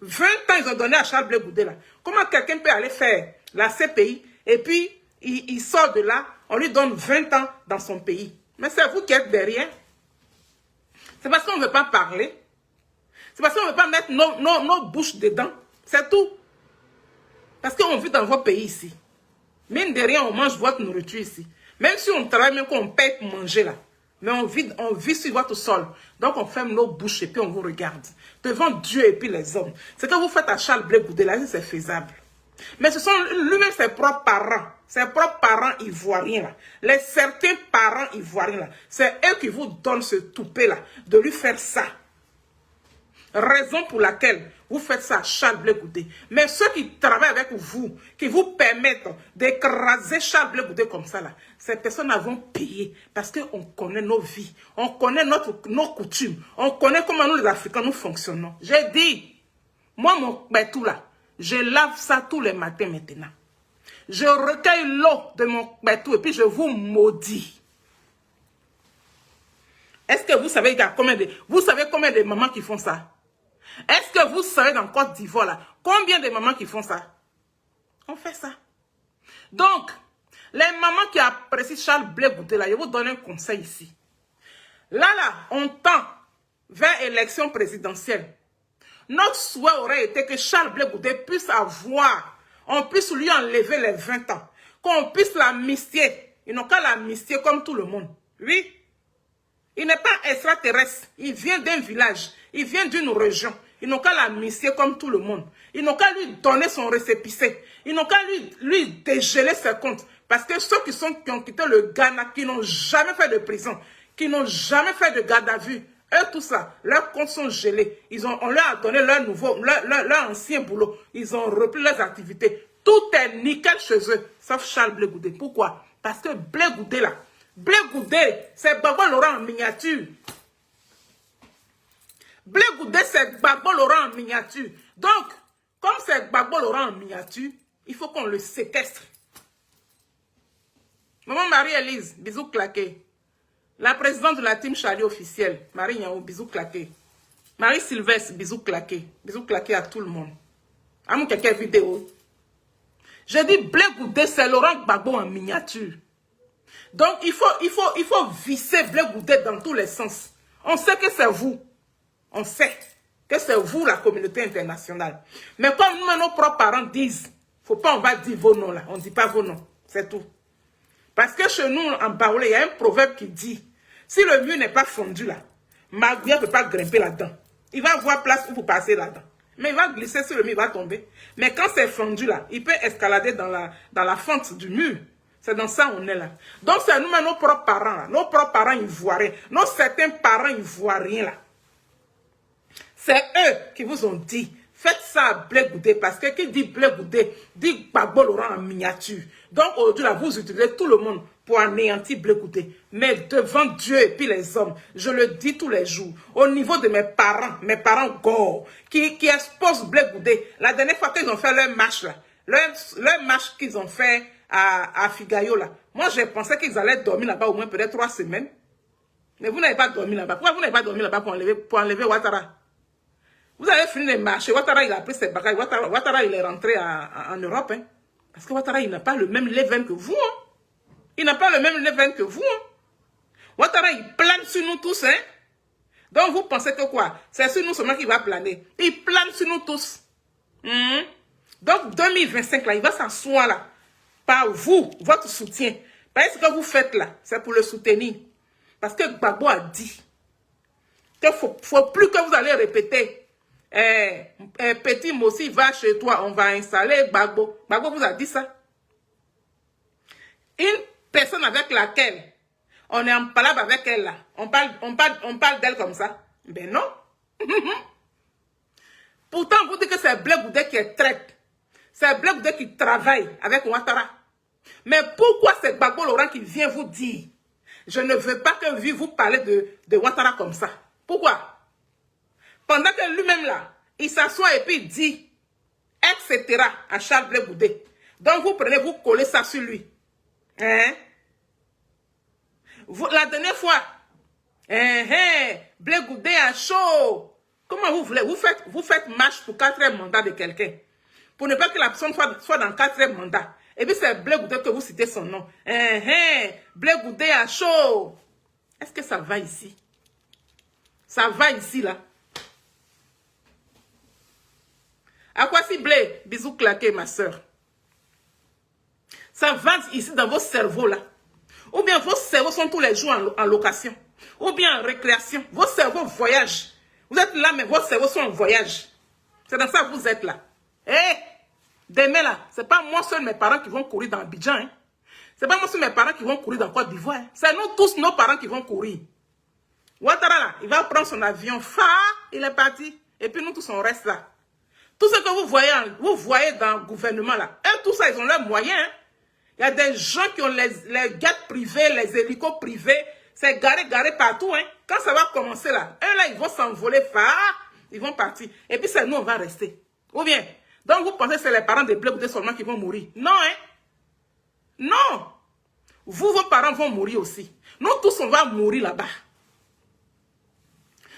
Speaker 1: 20 ans ils ont donné à Charles Blé Goudet là. Comment quelqu'un peut aller faire la CPI et puis il sort de là, on lui donne 20 ans dans son pays. Mais c'est vous qui êtes derrière. C'est parce qu'on ne veut pas parler. C'est parce qu'on ne veut pas mettre nos bouches dedans. C'est tout. Parce qu'on vit dans vos pays ici. Mine de rien, on mange votre nourriture ici. Même si on travaille, même qu'on paye pour manger là. Mais on vit sur votre sol. Donc on ferme nos bouches et puis on vous regarde. Devant Dieu et puis les hommes. Ce que vous faites à Charles Blé Goudet là, c'est faisable. Mais ce sont lui-même ses propres parents. Ses propres parents ivoiriens là. Les certains parents ivoiriens là. C'est eux qui vous donnent ce toupet là. De lui faire ça. Raison pour laquelle vous faites ça à Charles Blé Goudet. Mais ceux qui travaillent avec vous, qui vous permettent d'écraser Charles Blé Goudet comme ça, là, ces personnes vont payer parce qu'on connaît nos vies, on connaît nos coutumes, on connaît comment nous les Africains nous fonctionnons. J'ai dit, moi mon bétou là, je lave ça tous les matins maintenant. Je recueille l'eau de mon bétou et puis je vous maudis. Est-ce que vous savez combien de mamans qui font ça? Est-ce que vous savez dans Côte d'Ivoire là, combien de mamans qui font ça? On fait ça. Donc, les mamans qui apprécient Charles Blé Goudet là, je vous donne un conseil ici. Là, on tend vers l'élection présidentielle. Notre souhait aurait été que Charles Blé Goudet puisse avoir, on puisse lui enlever les 20 ans, qu'on puisse l'amnistier. Ils n'ont qu'à l'amnistier comme tout le monde. Oui. Il n'est pas extraterrestre. Il vient d'un village. Il vient d'une région. Ils n'ont qu'à l'amnistier comme tout le monde. Ils n'ont qu'à lui donner son récépissé. Ils n'ont qu'à lui dégeler ses comptes. Parce que ceux qui ont quitté le Ghana, qui n'ont jamais fait de prison, qui n'ont jamais fait de garde à vue, eux, tout ça, leurs comptes sont gelés. On leur a donné leur ancien boulot. Ils ont repris leurs activités. Tout est nickel chez eux, sauf Charles Blé Goudet. Pourquoi? Parce que Blé Goudet, là, Blé Goudet, c'est Gbagbo Laurent en miniature. Blé Goudet, c'est Gbagbo Laurent en miniature. Donc, comme c'est Gbagbo Laurent en miniature, il faut qu'on le séquestre. Maman Marie-Élise, bisous claqués. La présidente de la team Charlie officielle, Marie Nyao, bisous claqués. Marie-Sylvestre, bisous claqués. Bisous claqués à tout le monde. À mon quelqu'un vidéo. J'ai dit Blé Goudet, c'est Laurent Gbagbo en miniature. Donc, il faut visser Blé Goudé dans tous les sens. On sait que c'est vous. On sait que c'est vous, la communauté internationale. Mais comme nous, nos propres parents disent, faut pas, on va dire vos noms là. On ne dit pas vos noms. C'est tout. Parce que chez nous, en Baoulé, il y a un proverbe qui dit, si le mur n'est pas fondu là, Magouya ne peut pas grimper là-dedans. Il va avoir place où vous passer là-dedans. Mais il va glisser sur le mur, il va tomber. Mais quand c'est fondu là, il peut escalader dans la fente du mur. C'est dans ça on est là. Donc c'est nous, nos propres parents là, nos propres parents ivoiriens, nos certains parents ivoiriens là. C'est eux qui vous ont dit, faites ça à Blé Goudé, parce que qui dit Blé Goudé, dit Gbagbo Laurent en miniature. Donc aujourd'hui là, vous utilisez tout le monde pour anéantir Blé Goudé. Mais devant Dieu et puis les hommes, je le dis tous les jours, au niveau de mes parents gore, qui exposent Blé Goudé. La dernière fois qu'ils ont fait leur marche là, leur marche qu'ils ont fait à Figayo là, moi j'ai pensé qu'ils allaient dormir là-bas au moins peut-être 3 semaines. Mais vous n'avez pas dormi là-bas. Pourquoi vous n'avez pas dormi là-bas pour enlever Ouattara? Vous avez fini de marcher. Ouattara, il a pris ses bagages. Ouattara, il est rentré en Europe. Hein. Parce que Ouattara, il n'a pas le même level que vous. Hein. Il n'a pas le même level que vous. Hein. Ouattara, il plane sur nous tous. Hein. Donc, vous pensez que quoi? C'est sur nous seulement qu'il va planer. Il plane sur nous tous. Donc, 2025, là, il va s'asseoir là. Par vous, votre soutien. Parce que ce que vous faites là, c'est pour le soutenir. Parce que Gbagbo a dit qu'il ne faut plus que vous allez répéter. Petit Mossi, va chez toi, on va installer Gbagbo. Gbagbo vous a dit ça. Une personne avec laquelle on est en palabre avec elle là, on parle d'elle comme ça. Ben non. Pourtant, vous dites que c'est Blé Goudé qui est traite. C'est Blé Goudé qui travaille avec Ouattara. Mais pourquoi c'est Gbagbo Laurent qui vient vous dire, je ne veux pas que vous parlez de Ouattara comme ça. Pourquoi? Pendant que lui-même là, il s'assoit et puis il dit, etc. à Charles Blé Goudé. Donc vous prenez, vous collez ça sur lui. Hein? La dernière fois, Blé Goudé a chaud. Comment vous voulez? Vous faites marche pour 4e mandat de quelqu'un. Pour ne pas que la personne soit dans 4e mandat. Et puis c'est Blé Goudé que vous citez son nom. Blé Goudé a chaud. Est-ce que ça va ici? Ça va ici là? À quoi si Blé? Bisous claqués, ma soeur. Ça va ici dans vos cerveaux là. Ou bien vos cerveaux sont tous les jours en location. Ou bien en récréation. Vos cerveaux voyagent. Vous êtes là, mais vos cerveaux sont en voyage. C'est dans ça que vous êtes là. Demain là, c'est pas moi seul mes parents qui vont courir dans Abidjan. Hein. C'est pas moi seul mes parents qui vont courir dans Côte d'Ivoire. Hein. C'est nous tous, nos parents qui vont courir. Ouattara là, il va prendre son avion. Il est parti. Et puis nous tous on reste là. Tout ce que vous voyez dans le gouvernement là, eux, tout ça, ils ont leurs moyens. Hein. Il y a des gens qui ont les jets privés, les hélicos privés. C'est garé partout. Hein. Quand ça va commencer là, eux là, ils vont s'envoler. Ils vont partir. Et puis c'est nous, on va rester. Ou bien, donc vous pensez que c'est les parents des Blé Goudé seulement qui vont mourir. Non, hein. Non. Vous, vos parents vont mourir aussi. Nous tous, on va mourir là-bas.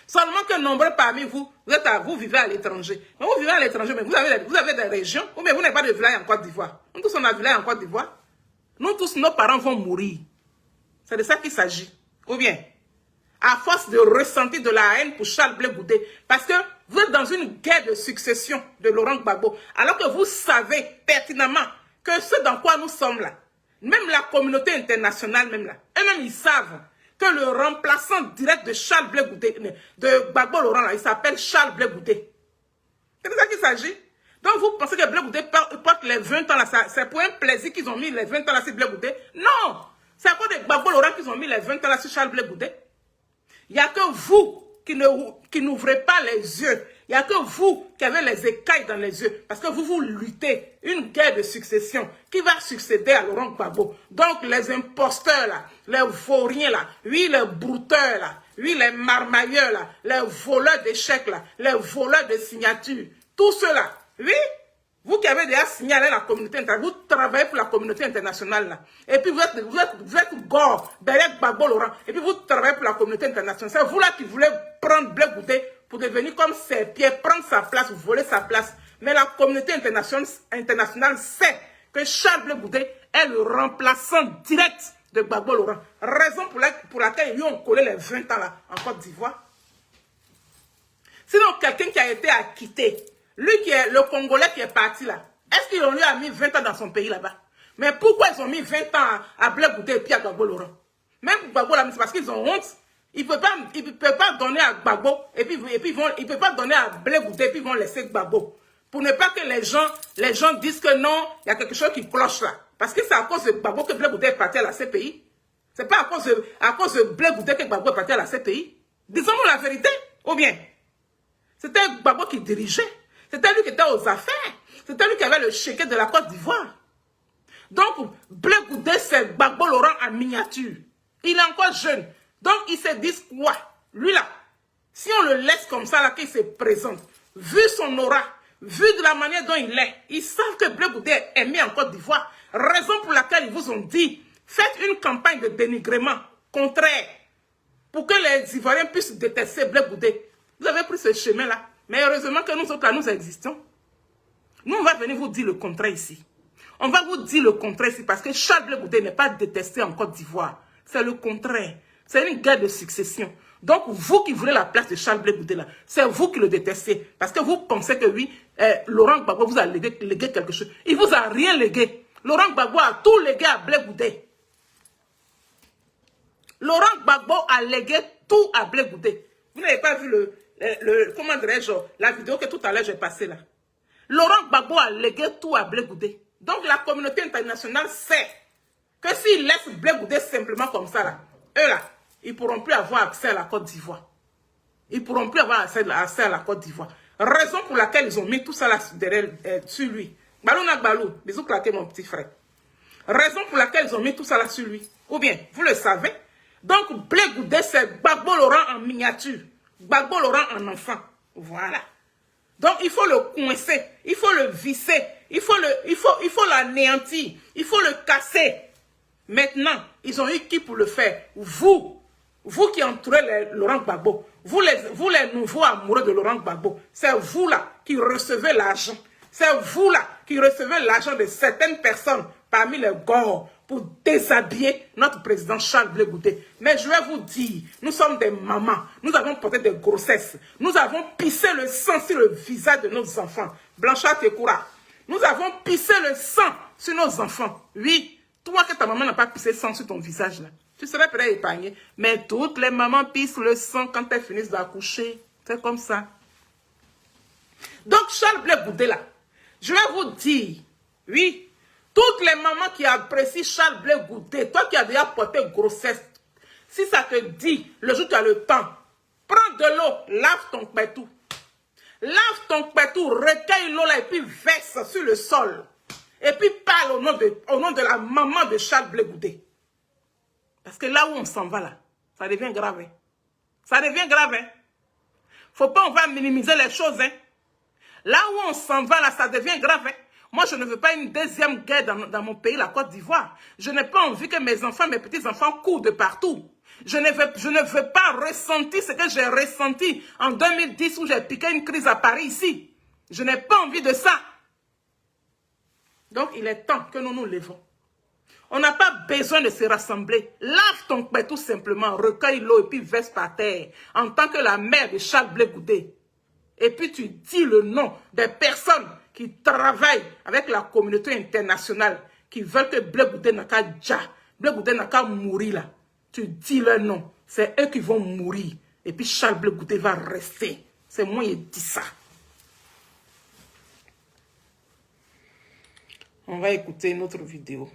Speaker 1: Seulement que nombreux parmi vous, vous vivez à l'étranger. Mais vous vivez à l'étranger, mais vous avez des régions, ou bien vous n'avez pas de village en Côte d'Ivoire. Nous tous, on a un village en Côte d'Ivoire. Nous tous, nos parents vont mourir. C'est de ça qu'il s'agit. Ou bien, à force de ressentir de la haine pour Charles Blé Goudé, parce que vous êtes dans une guerre de succession de Laurent Gbagbo, alors que vous savez pertinemment que ce dans quoi nous sommes là, même la communauté internationale, même là, eux-mêmes ils savent que le remplaçant direct de Charles Blé Goudé, de Gbagbo Laurent, là, il s'appelle Charles Blé Goudé. C'est de ça qu'il s'agit. Donc vous pensez que Blé Goudé porte les 20 ans là, c'est pour un plaisir qu'ils ont mis les 20 ans là sur Blé Goudé? Non! C'est à cause de Gbagbo Laurent qu'ils ont mis les 20 ans là sur Charles Blé Goudé. Il n'y a que vous qui n'ouvrez pas les yeux. Il n'y a que vous qui avez les écailles dans les yeux. Parce que vous luttez une guerre de succession qui va succéder à Laurent Gbagbo. Donc les imposteurs là, les vauriens là, oui les brouteurs là, oui les marmailleurs là, les voleurs d'échecs là, les voleurs de signatures, tout cela, oui, vous qui avez déjà signalé la communauté internationale, vous travaillez pour la communauté internationale là. Et puis vous êtes gore derrière Gbagbo Laurent. Et puis vous travaillez pour la communauté internationale. C'est vous là qui voulez prendre Blé Goudé pour devenir comme ses pieds, prendre sa place, voler sa place. Mais la communauté internationale sait que Charles Blé Goudé est le remplaçant direct de Gbagbo Laurent. Raison pour laquelle ils lui ont collé les 20 ans là, en Côte d'Ivoire. Sinon, quelqu'un qui a été acquitté, lui qui est le Congolais qui est parti là, est-ce qu'ils ont lui a mis 20 ans dans son pays là-bas? Mais pourquoi ils ont mis 20 ans à Blé Goudé et puis à Gbagbo Laurent? Même pour Gbagbo là, c'est parce qu'ils ont honte. Ils ne peuvent pas donner à Gbagbo et puis ils ne peuvent pas donner à Blé Goudé et puis ils vont laisser Gbagbo. Pour ne pas que les gens disent que non, il y a quelque chose qui cloche là. Parce que c'est à cause de Gbagbo que Blé Goudé est parti à la CPI. Ce n'est pas à cause de Blé Goudé que Gbagbo est parti à la CPI. Disons-nous la vérité, ou bien? C'était Gbagbo qui dirigeait. C'était lui qui était aux affaires. C'était lui qui avait le chéquier de la Côte d'Ivoire. Donc, Blé Goudé, c'est Gbagbo Laurent en miniature. Il est encore jeune. Donc, il se dit quoi? Lui là, si on le laisse comme ça, là, qu'il se présente, vu son aura, vu de la manière dont il est, ils savent que Blé Goudé est mis en Côte d'Ivoire. Raison pour laquelle ils vous ont dit, faites une campagne de dénigrement contraire pour que les Ivoiriens puissent détester Blé Goudé. Vous avez pris ce chemin-là. Mais heureusement que nous autres, là, nous existons. Nous, on va venir vous dire le contraire ici. On va vous dire le contraire ici parce que Charles Blé Goudé n'est pas détesté en Côte d'Ivoire. C'est le contraire. C'est une guerre de succession. Donc, vous qui voulez la place de Charles Blé Goudé, là, c'est vous qui le détestez. Parce que vous pensez que oui, Laurent Gbagbo vous a légué quelque chose. Il ne vous a rien légué. Laurent Gbagbo a tout légué à Blé Goudé. Laurent Gbagbo a légué tout à Blé Goudé. Vous n'avez pas vu comment dirais-je, la vidéo que tout à l'heure j'ai passée là. Laurent Gbagbo a légué tout à Blé Goudé. Donc la communauté internationale sait que s'ils laissent Blé Goudé simplement comme ça là, eux là, ils ne pourront plus avoir accès à la Côte d'Ivoire. Ils ne pourront plus avoir accès à la Côte d'Ivoire. Raison pour laquelle ils ont mis tout ça là sur lui. Balou na balou, bisous claqué mon petit frère. Raison pour laquelle ils ont mis tout ça là sur lui. Ou bien, vous le savez. Donc Blé Goudé c'est Gbagbo Laurent en miniature. Gbagbo Laurent en enfant. Voilà. Donc il faut le coincer, il faut le visser, il faut l'anéantir, il faut le casser. Maintenant, ils ont eu qui pour le faire? Vous qui entourez Laurent Gbagbo, vous les nouveaux amoureux de Laurent Gbagbo, c'est vous là qui recevez l'argent. C'est vous là qui recevez l'argent de certaines personnes parmi les gors pour déshabiller notre président Charles Blé Goudé. Mais je vais vous dire, nous sommes des mamans, nous avons porté des grossesses, nous avons pissé le sang sur le visage de nos enfants. Blanchard Tekoura, nous avons pissé le sang sur nos enfants. Oui, toi que ta maman n'a pas pissé le sang sur ton visage là, tu serais peut-être épargné. Mais toutes les mamans pissent le sang quand elles finissent d'accoucher. C'est comme ça. Donc Charles Blé Goudé là, je vais vous dire, oui, toutes les mamans qui apprécient Charles Blé Goudé, toi qui as déjà porté grossesse, si ça te dit, le jour où tu as le temps, prends de l'eau, lave ton pétou. Lave ton pétou, recueille l'eau là et puis verse sur le sol. Et puis parle au nom de la maman de Charles Blé Goudé. Parce que là où on s'en va là, ça devient grave. Hein? Ça devient grave. Hein? Faut pas, on va minimiser les choses. Hein? Là où on s'en va là, ça devient grave. Hein? Moi, je ne veux pas une deuxième guerre dans mon pays, la Côte d'Ivoire. Je n'ai pas envie que mes enfants, mes petits-enfants courent de partout. Je ne veux pas ressentir ce que j'ai ressenti en 2010 où j'ai piqué une crise à Paris ici. Je n'ai pas envie de ça. Donc, il est temps que nous nous levons. On n'a pas besoin de se rassembler. Lave ton père tout simplement, recueille l'eau et puis verse par terre en tant que la mère de Charles Blé Goudé. Et puis tu dis le nom des personnes qui travaillent avec la communauté internationale, qui veulent que Blé Goudé n'a qu'à Blé Goudé n'a qu'à mourir là. Tu dis leur nom. C'est eux qui vont mourir. Et puis Charles Blé Goudé va rester. C'est moi qui dis ça. On va écouter une autre vidéo.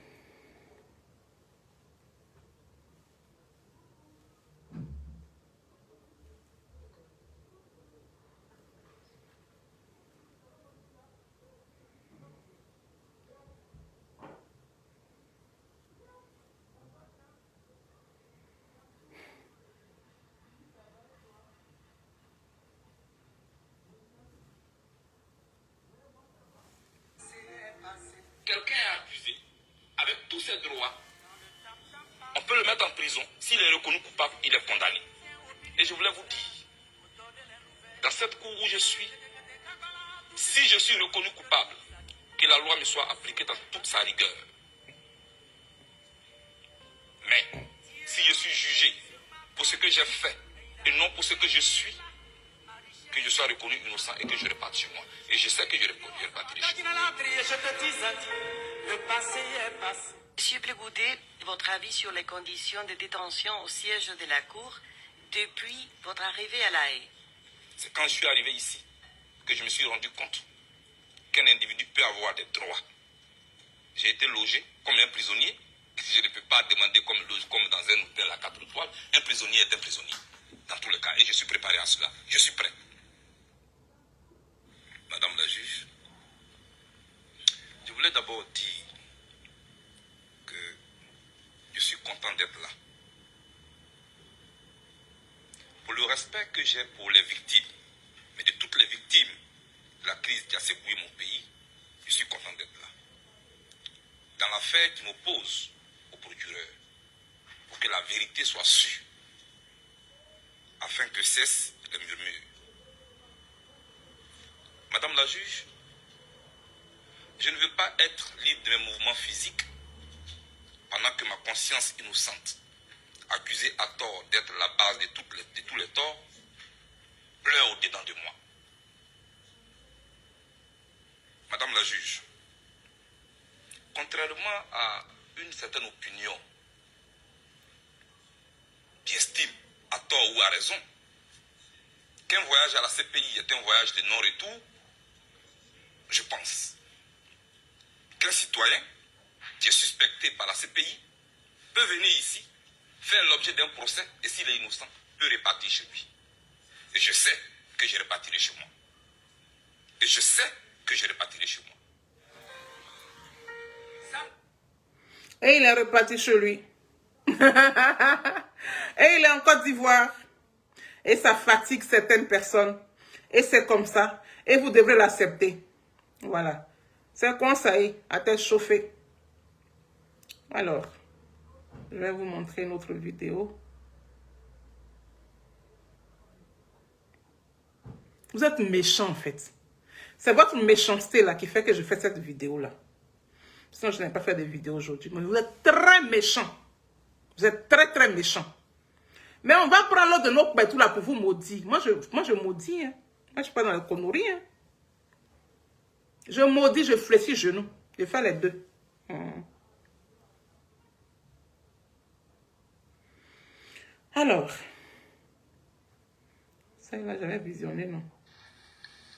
Speaker 2: Quelqu'un est accusé avec tous ses droits. On peut le mettre en prison. S'il est reconnu coupable, il est condamné. Et je voulais vous dire, dans cette cour où je suis, si je suis reconnu coupable, que la loi me soit appliquée dans toute sa rigueur. Mais si je suis jugé pour ce que j'ai fait et non pour ce que je suis, que je sois reconnu innocent et que je reparte chez moi. Et je sais que je repartirai chez moi.
Speaker 7: Monsieur Blégoudet, votre avis sur les conditions de détention au siège de la Cour depuis votre arrivée à La Haye?
Speaker 2: C'est quand je suis arrivé ici que je me suis rendu compte qu'un individu peut avoir des droits. J'ai été logé comme un prisonnier. Je ne peux pas demander comme dans un hôtel à 4 étoiles. Un prisonnier est un prisonnier. Dans tous les cas. Et je suis préparé à cela. Je suis prêt. Madame la juge, je voulais d'abord dire que je suis content d'être là. Pour le respect que j'ai pour les victimes, mais de toutes les victimes de la crise qui a secoué mon pays, je suis content d'être là. Dans l'affaire qui m'oppose au procureur, pour que la vérité soit sûre, afin que cessent les murmures. Madame la juge, je ne veux pas être libre de mes mouvements physiques pendant que ma conscience innocente, accusée à tort d'être la base de tous les torts, pleure au-dedans de moi. Madame la juge, contrairement à une certaine opinion qui estime, à tort ou à raison, qu'un voyage à la CPI est un voyage de non-retour, je pense qu'un citoyen qui est suspecté par la CPI peut venir ici, faire l'objet d'un procès et s'il est innocent, peut repartir chez lui. Et je sais que je repartirai chez moi. Et je sais que je repartirai chez moi.
Speaker 1: Et il est reparti chez lui. Et il est en Côte d'Ivoire. Et ça fatigue certaines personnes. Et c'est comme ça. Et vous devrez l'accepter. Voilà. C'est un conseil à tête chauffée. Alors, je vais vous montrer une autre vidéo. Vous êtes méchant en fait. C'est votre méchanceté là qui fait que je fais cette vidéo là. Sinon, je n'ai pas fait de vidéo aujourd'hui. Mais vous êtes très méchant. Vous êtes très très méchant. Mais on va prendre l'autre de nos pètes là pour vous maudire. Moi, je maudis. Hein. Moi, je ne suis pas dans la connerie. Hein. Je maudis, je fléchis genoux. Je fais les deux. Alors, ça là, j'avais visionné, non?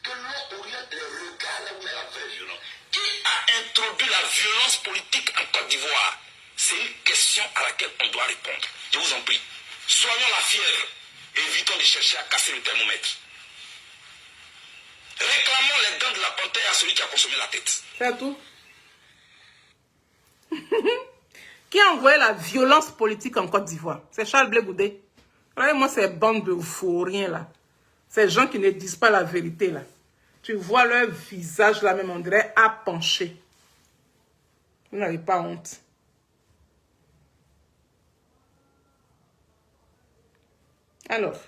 Speaker 2: Que l'on oriente les regards là où il y a la vraie violence. Qui a introduit la violence politique en Côte d'Ivoire? C'est une question à laquelle on doit répondre. Je vous en prie. Soignons la fièvre. Évitons de chercher à casser le thermomètre. Réclamons les dents de la panthère à celui qui a consommé la tête.
Speaker 1: C'est tout. Qui a envoyé la violence politique en Côte d'Ivoire? C'est Charles Blégoudet. Regardez-moi ces bandes de fourriens là. Ces gens qui ne disent pas la vérité là. Tu vois leur visage là même, on dirait à pencher. Vous n'avez pas honte. Alors.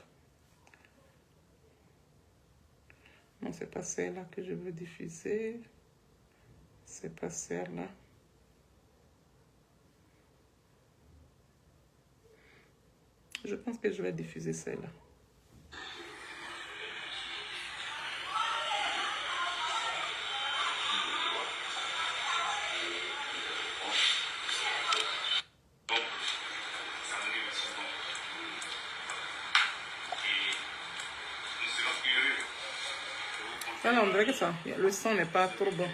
Speaker 1: Non, c'est pas celle-là que je veux diffuser. C'est pas celle-là. Je pense que je vais diffuser celle-là. Alors, on dirait que ça, le son n'est pas trop bon.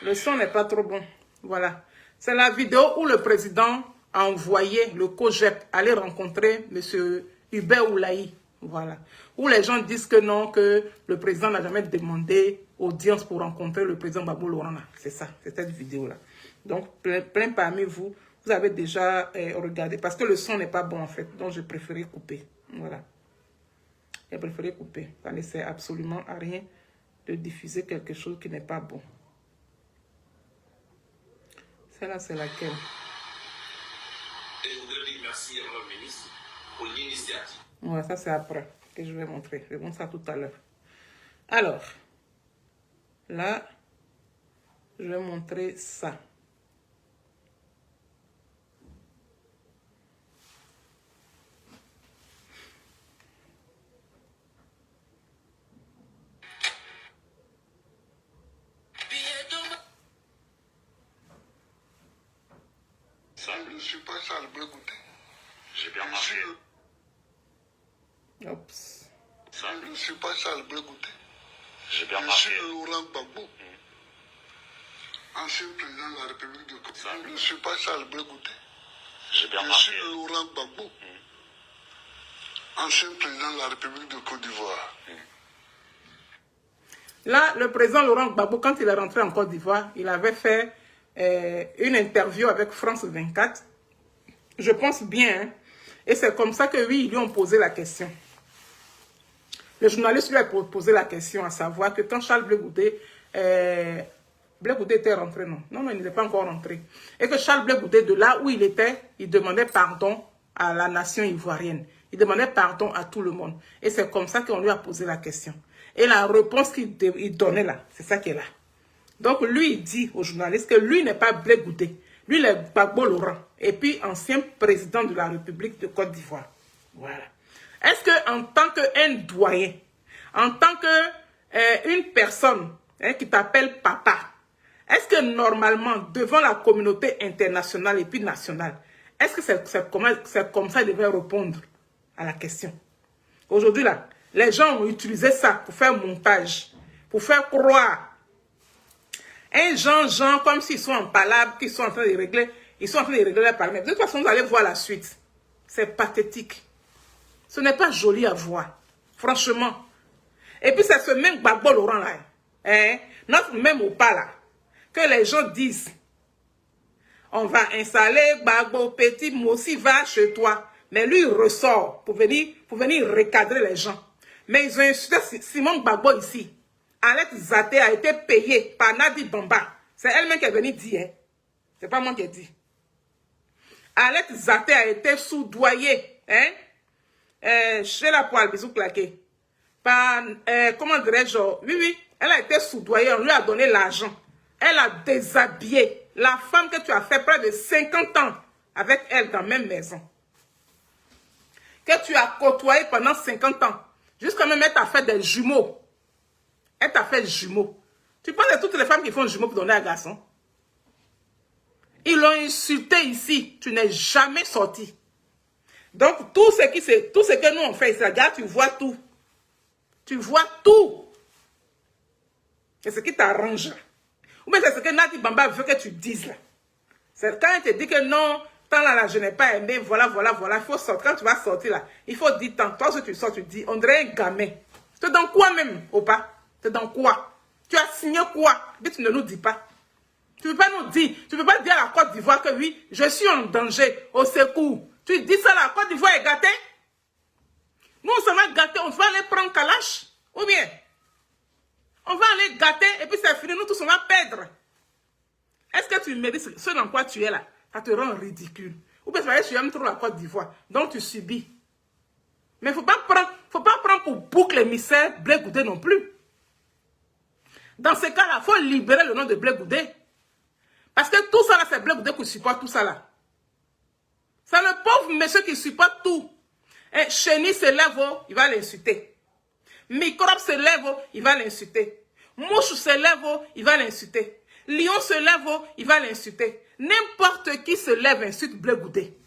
Speaker 1: Le son n'est pas trop bon. Voilà. C'est la vidéo où le président a envoyé le COJEP aller rencontrer M. Hubert Oulaï. Voilà. Où les gens disent que non, que le président n'a jamais demandé audience pour rencontrer le président Gbagbo Lorana. C'est ça, c'est cette vidéo-là. Donc, plein parmi vous, vous avez déjà regardé. Parce que le son n'est pas bon en fait. Donc, j'ai préféré couper. Voilà. J'ai préféré couper. Ça ne sert absolument à rien de diffuser quelque chose qui n'est pas bon. Celle-là, c'est laquelle?
Speaker 2: Et je voudrais dire merci à le ministre pour l'initiative.
Speaker 1: Ouais, ça c'est après que je vais montrer. Je vais montrer ça tout à l'heure. Alors, là, je vais montrer ça.
Speaker 8: suis pas Charles Blé Goudé.
Speaker 2: J'ai bien marqué.
Speaker 1: Oups.
Speaker 2: Ça,
Speaker 8: Je ne suis pas Charles Blé Goudé.
Speaker 2: j'ai bien
Speaker 8: Je
Speaker 2: marqué.
Speaker 8: suis Laurent Gbagbo, ancien président de la République de Côte d'Ivoire. Je ne suis pas Charles Blé Goudé.
Speaker 2: J'ai bien
Speaker 8: Je
Speaker 2: marqué.
Speaker 8: suis Laurent Gbagbo, ancien président de la République de Côte d'Ivoire.
Speaker 1: Là, le président Laurent Gbagbo, quand il est rentré en Côte d'Ivoire, il avait fait une interview avec France 24. Je pense bien. Hein? Et c'est comme ça que, oui, ils lui ont posé la question. Le journaliste lui a posé la question, à savoir que quand Charles Blé Goudé était rentré, non, il n'était pas encore rentré. Et que Charles Blé Goudé, de là où il était, il demandait pardon à la nation ivoirienne. Il demandait pardon à tout le monde. Et c'est comme ça qu'on lui a posé la question. Et la réponse qu'il donnait là, c'est ça qui est là. Donc lui, il dit aux journalistes que lui n'est pas Blé Goudé. Lui, il est Gbagbo Laurent. Et puis, ancien président de la République de Côte d'Ivoire. Voilà. Est-ce qu'en tant qu'un doyen, en tant qu'une personne qui t'appelle papa, est-ce que normalement, devant la communauté internationale et puis nationale, est-ce que c'est comme ça qu'il devait répondre à la question? Aujourd'hui, là, les gens ont utilisé ça pour faire montage, pour faire croire. Un genre comme s'ils sont en palabre, qu'ils sont en train de régler, ils sont en train de régler leur parler. De toute façon, vous allez voir la suite. C'est pathétique. Ce n'est pas joli à voir, franchement. Et puis c'est ce même Gbagbo Laurent là, hein, notre même Opa là, que les gens disent, on va installer Gbagbo, petit, moi aussi va chez toi. Mais lui, il ressort pour venir recadrer les gens. Mais ils ont insulté Simone Gbagbo ici. Alette Zaté a été payée par Nadi Bamba. C'est elle-même qui est venue dire. Hein. C'est pas moi qui ai dit. Alette Zaté a été soudoyée. Hein? Chez la poêle, bisous claqués. Par, comment dirais-je? Oui, elle a été soudoyée. On lui a donné l'argent. Elle a déshabillé la femme que tu as fait près de 50 ans avec elle dans la même maison. Que tu as côtoyé pendant 50 ans. Jusqu'à même, elle t'a fait des jumeaux. Elle t'a fait jumeaux. Tu penses à toutes les femmes qui font jumeaux pour donner à garçon? Ils l'ont insulté ici. Tu n'es jamais sorti. Donc, tout ce que nous on fait ici, regarde, tu vois tout. Tu vois tout. C'est ce qui t'arrange. Ou bien c'est ce que Nadi Bamba veut que tu dises là. C'est quand elle te dit que non, tant là, je n'ai pas aimé, voilà, il faut sortir. Quand tu vas sortir là, il faut dire tant. Toi, si tu sors, tu dis, on dirait un gamin. Tu es dans quoi même, Opa? Tu es dans quoi? Tu as signé quoi? Mais tu ne nous dis pas. Tu ne peux pas nous dire, tu ne peux pas dire à la Côte d'Ivoire que oui, je suis en danger, au secours. Tu dis ça, la Côte d'Ivoire est gâtée? Nous, on s'en va gâter, on va aller prendre Kalash. Ou bien, on va aller gâter et puis c'est fini, nous tous on va perdre. Est-ce que tu mérites ce dans quoi tu es là? Ça te rend ridicule. Ou bien tu aimes trop la Côte d'Ivoire, donc tu subis. Mais il ne faut pas prendre pour boucle émissaire Blé Goudé non plus. Dans ce cas-là, il faut libérer le nom de Blé Goudé. Parce que tout ça là, c'est Blé Goudé qui supporte tout ça là. C'est le pauvre monsieur qui supporte tout. Et Chéni se lève, il va l'insulter. Microbe se lève, il va l'insulter. Mouche se lève, il va l'insulter. Lion se lève, il va l'insulter. N'importe qui se lève, insulte Blé Goudé.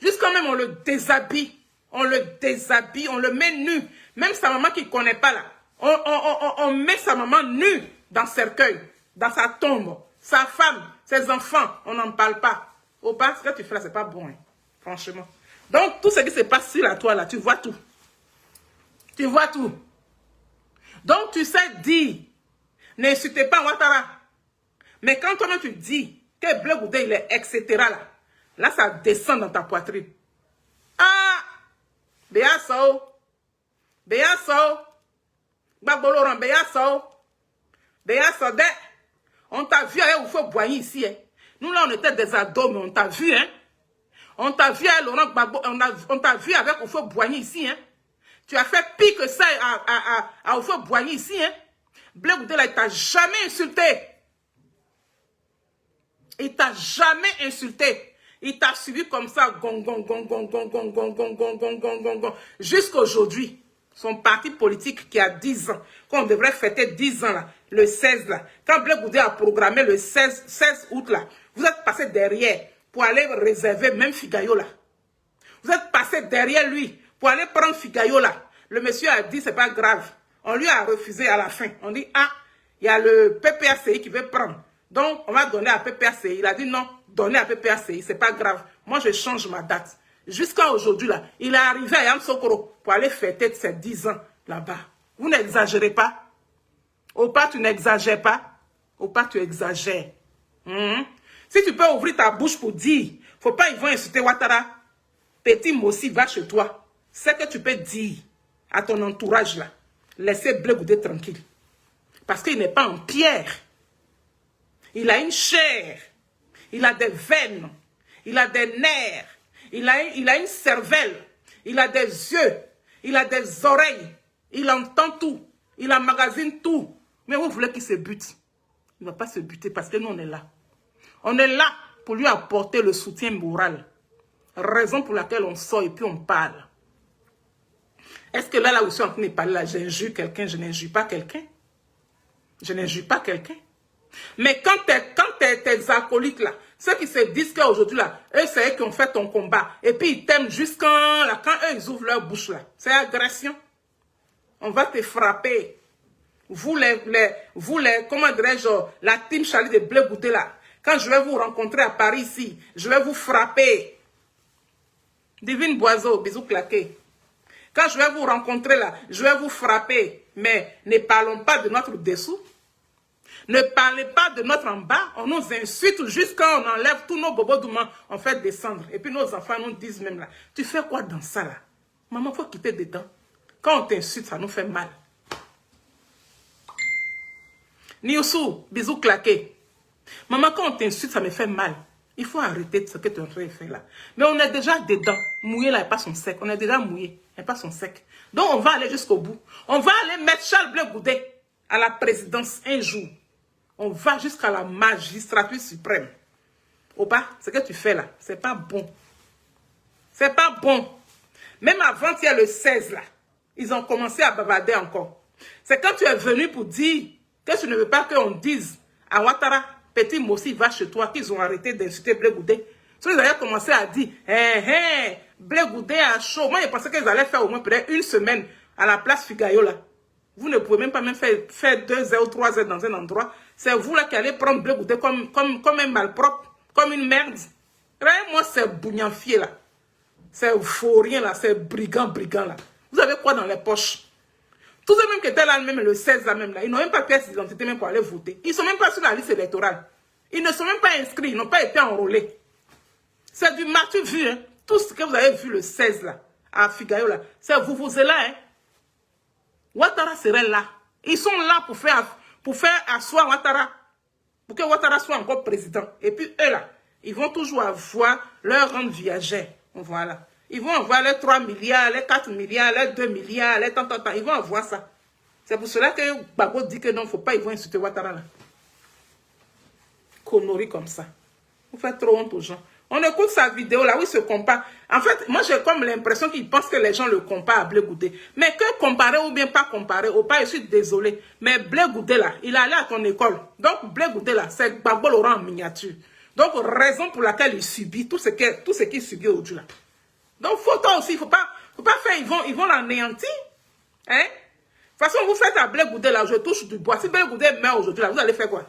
Speaker 1: Jusqu'à même on le déshabille. On le met nu. Même sa maman qui ne connaît pas là. On met sa maman nue dans le cercueil, dans sa tombe. Sa femme, ses enfants, on n'en parle pas. Au pas, ce que tu fais là, c'est pas bon, hein, franchement. Donc, tout ce qui se passe sur la toile là, tu vois tout. Tu vois tout. Donc, tu sais dire, n'insultez pas Ouattara. Mais quand toi-même tu dis que Blé Goudé, il est etc. Là, ça descend dans ta poitrine. Ah! Béasso. Gbagbo Laurent, Béasso. On t'a vu à Oufo Boigny ici. Hein. Nous là, on était des ados, mais on t'a vu. Hein. On t'a vu à Laurent Gbagbo, on t'a vu avec Oufo Boigny ici. Hein. Tu as fait pire que ça à Oufo Boigny ici. Hein. Blé Goudé, là, il t'a jamais insulté. Il t'a jamais insulté. Il t'a suivi comme ça, jusqu'aujourd'hui. Son parti politique qui a 10 ans, qu'on devrait fêter 10 ans là, le 16 là. Quand Blé Goudé a programmé le 16 août là, vous êtes passé derrière pour aller réserver même Figayo là. Vous êtes passé derrière lui pour aller prendre Figayo là. Le monsieur a dit, c'est pas grave. On lui a refusé à la fin. On dit, ah, il y a le PPACI qui veut prendre. Donc, on va donner à PPACI. Il a dit non, donnez à PPACI, c'est pas grave. Moi, je change ma date. Jusqu'à aujourd'hui, là, il est arrivé à Yamoussoukro pour aller fêter ses 10 ans là-bas. Vous n'exagérez pas. Opa, tu n'exagères pas. Opa, tu exagères. Si tu peux ouvrir ta bouche pour dire, faut pas ils vont insulter Ouattara. Petit Mossi, va chez toi. C'est que tu peux dire à ton entourage là. Laissez Blé Goudé tranquille. Parce qu'il n'est pas en pierre. Il a une chair. Il a des veines. Il a des nerfs. Il a une cervelle. Il a des yeux. Il a des oreilles. Il entend tout. Il emmagasine tout. Mais vous voulez qu'il se bute. Il ne va pas se buter parce que nous, on est là. On est là pour lui apporter le soutien moral. Raison pour laquelle on sort et puis on parle. Est-ce que là où je suis en train de parler, là, j'injure quelqu'un, je n'injure pas quelqu'un? Je n'injure pas quelqu'un. Mais quand tes acolytes là, ceux qui se disent qu'aujourd'hui là, eux c'est eux qui ont fait ton combat, et puis ils t'aiment jusqu'à là, quand eux ils ouvrent leur bouche là, c'est agression. On va te frapper. Vous les, comment dirais-je, la team Charlie de Blé Goudé là, quand je vais vous rencontrer à Paris ici, je vais vous frapper. Divine Boiseau, bisous claqués. Quand je vais vous rencontrer là, je vais vous frapper. Mais ne parlons pas de notre dessous. Ne parlez pas de notre en bas. On nous insulte jusqu'à on enlève tous nos bobos d'oumans, on fait descendre. Et puis nos enfants nous disent même là, tu fais quoi dans ça là? Maman, il faut quitter dedans. Quand on t'insulte, ça nous fait mal. Nioussou, bisous claqués. Maman, quand on t'insulte, ça me fait mal. Il faut arrêter ce que tu es en train de faire là. Mais on est déjà dedans. Mouillé là, et pas son sec. On est déjà mouillé, et pas son sec. Donc on va aller jusqu'au bout. On va aller mettre Charles Blé Goudé à la présidence un jour. On va jusqu'à la magistrature suprême. Opa, ce que tu fais là, c'est pas bon. C'est pas bon. Même avant, il y a le 16 là. Ils ont commencé à bavarder encore. C'est quand tu es venu pour dire que tu ne veux pas qu'on dise à Ouattara, Petit Mossi, va chez toi, qu'ils ont arrêté d'insulter Blé Goudé. Ils avaient commencé à dire, Blé Goudé a chaud. Moi, je pensais qu'ils allaient faire au moins peut-être une semaine à la place Figayo là. Vous ne pouvez même pas faire 2 heures ou 3 heures dans un endroit. C'est vous là qui allez prendre Blé Goudé comme un malpropre, comme une merde. Moi, c'est bougnafier là. C'est faurien là, c'est brigand là. Vous avez quoi dans les poches? Tous ceux même qui étaient là, même le 16 là, même là, ils n'ont même pas pièce d'identité même pour aller voter. Ils ne sont même pas sur la liste électorale. Ils ne sont même pas inscrits, ils n'ont pas été enrôlés. C'est du matu vu, hein. Tout ce que vous avez vu le 16 là, à Figayo là, c'est vous êtes là, hein. Ouattara serait là. Ils sont là pour faire asseoir Ouattara. Pour que Ouattara soit encore président. Et puis eux là, ils vont toujours avoir leur rente viagère. Voilà. Ils vont avoir les 3 milliards, les 4 milliards, les 2 milliards, les tant. Ils vont avoir ça. C'est pour cela que Gbagbo dit que non, il ne faut pas, ils vont insulter Ouattara là. Conneries comme ça. Vous faites trop honte aux gens. On écoute sa vidéo là où il se compare. En fait, moi j'ai comme l'impression qu'il pense que les gens le comparent à Blé Goudé. Mais que comparer ou bien pas comparer, ou pas, je suis désolé. Mais Blé Goudé là, il est allé à ton école. Donc Blé Goudé là, c'est Gbagbo Laurent en miniature. Donc raison pour laquelle il subit tout ce qu'il subit aujourd'hui là. Donc faut toi aussi, il faut pas faire, ils vont l'anéantir. Hein? De toute façon, vous faites à Blé Goudé là, je touche du bois. Si Blé Goudé meurt aujourd'hui là, vous allez faire quoi?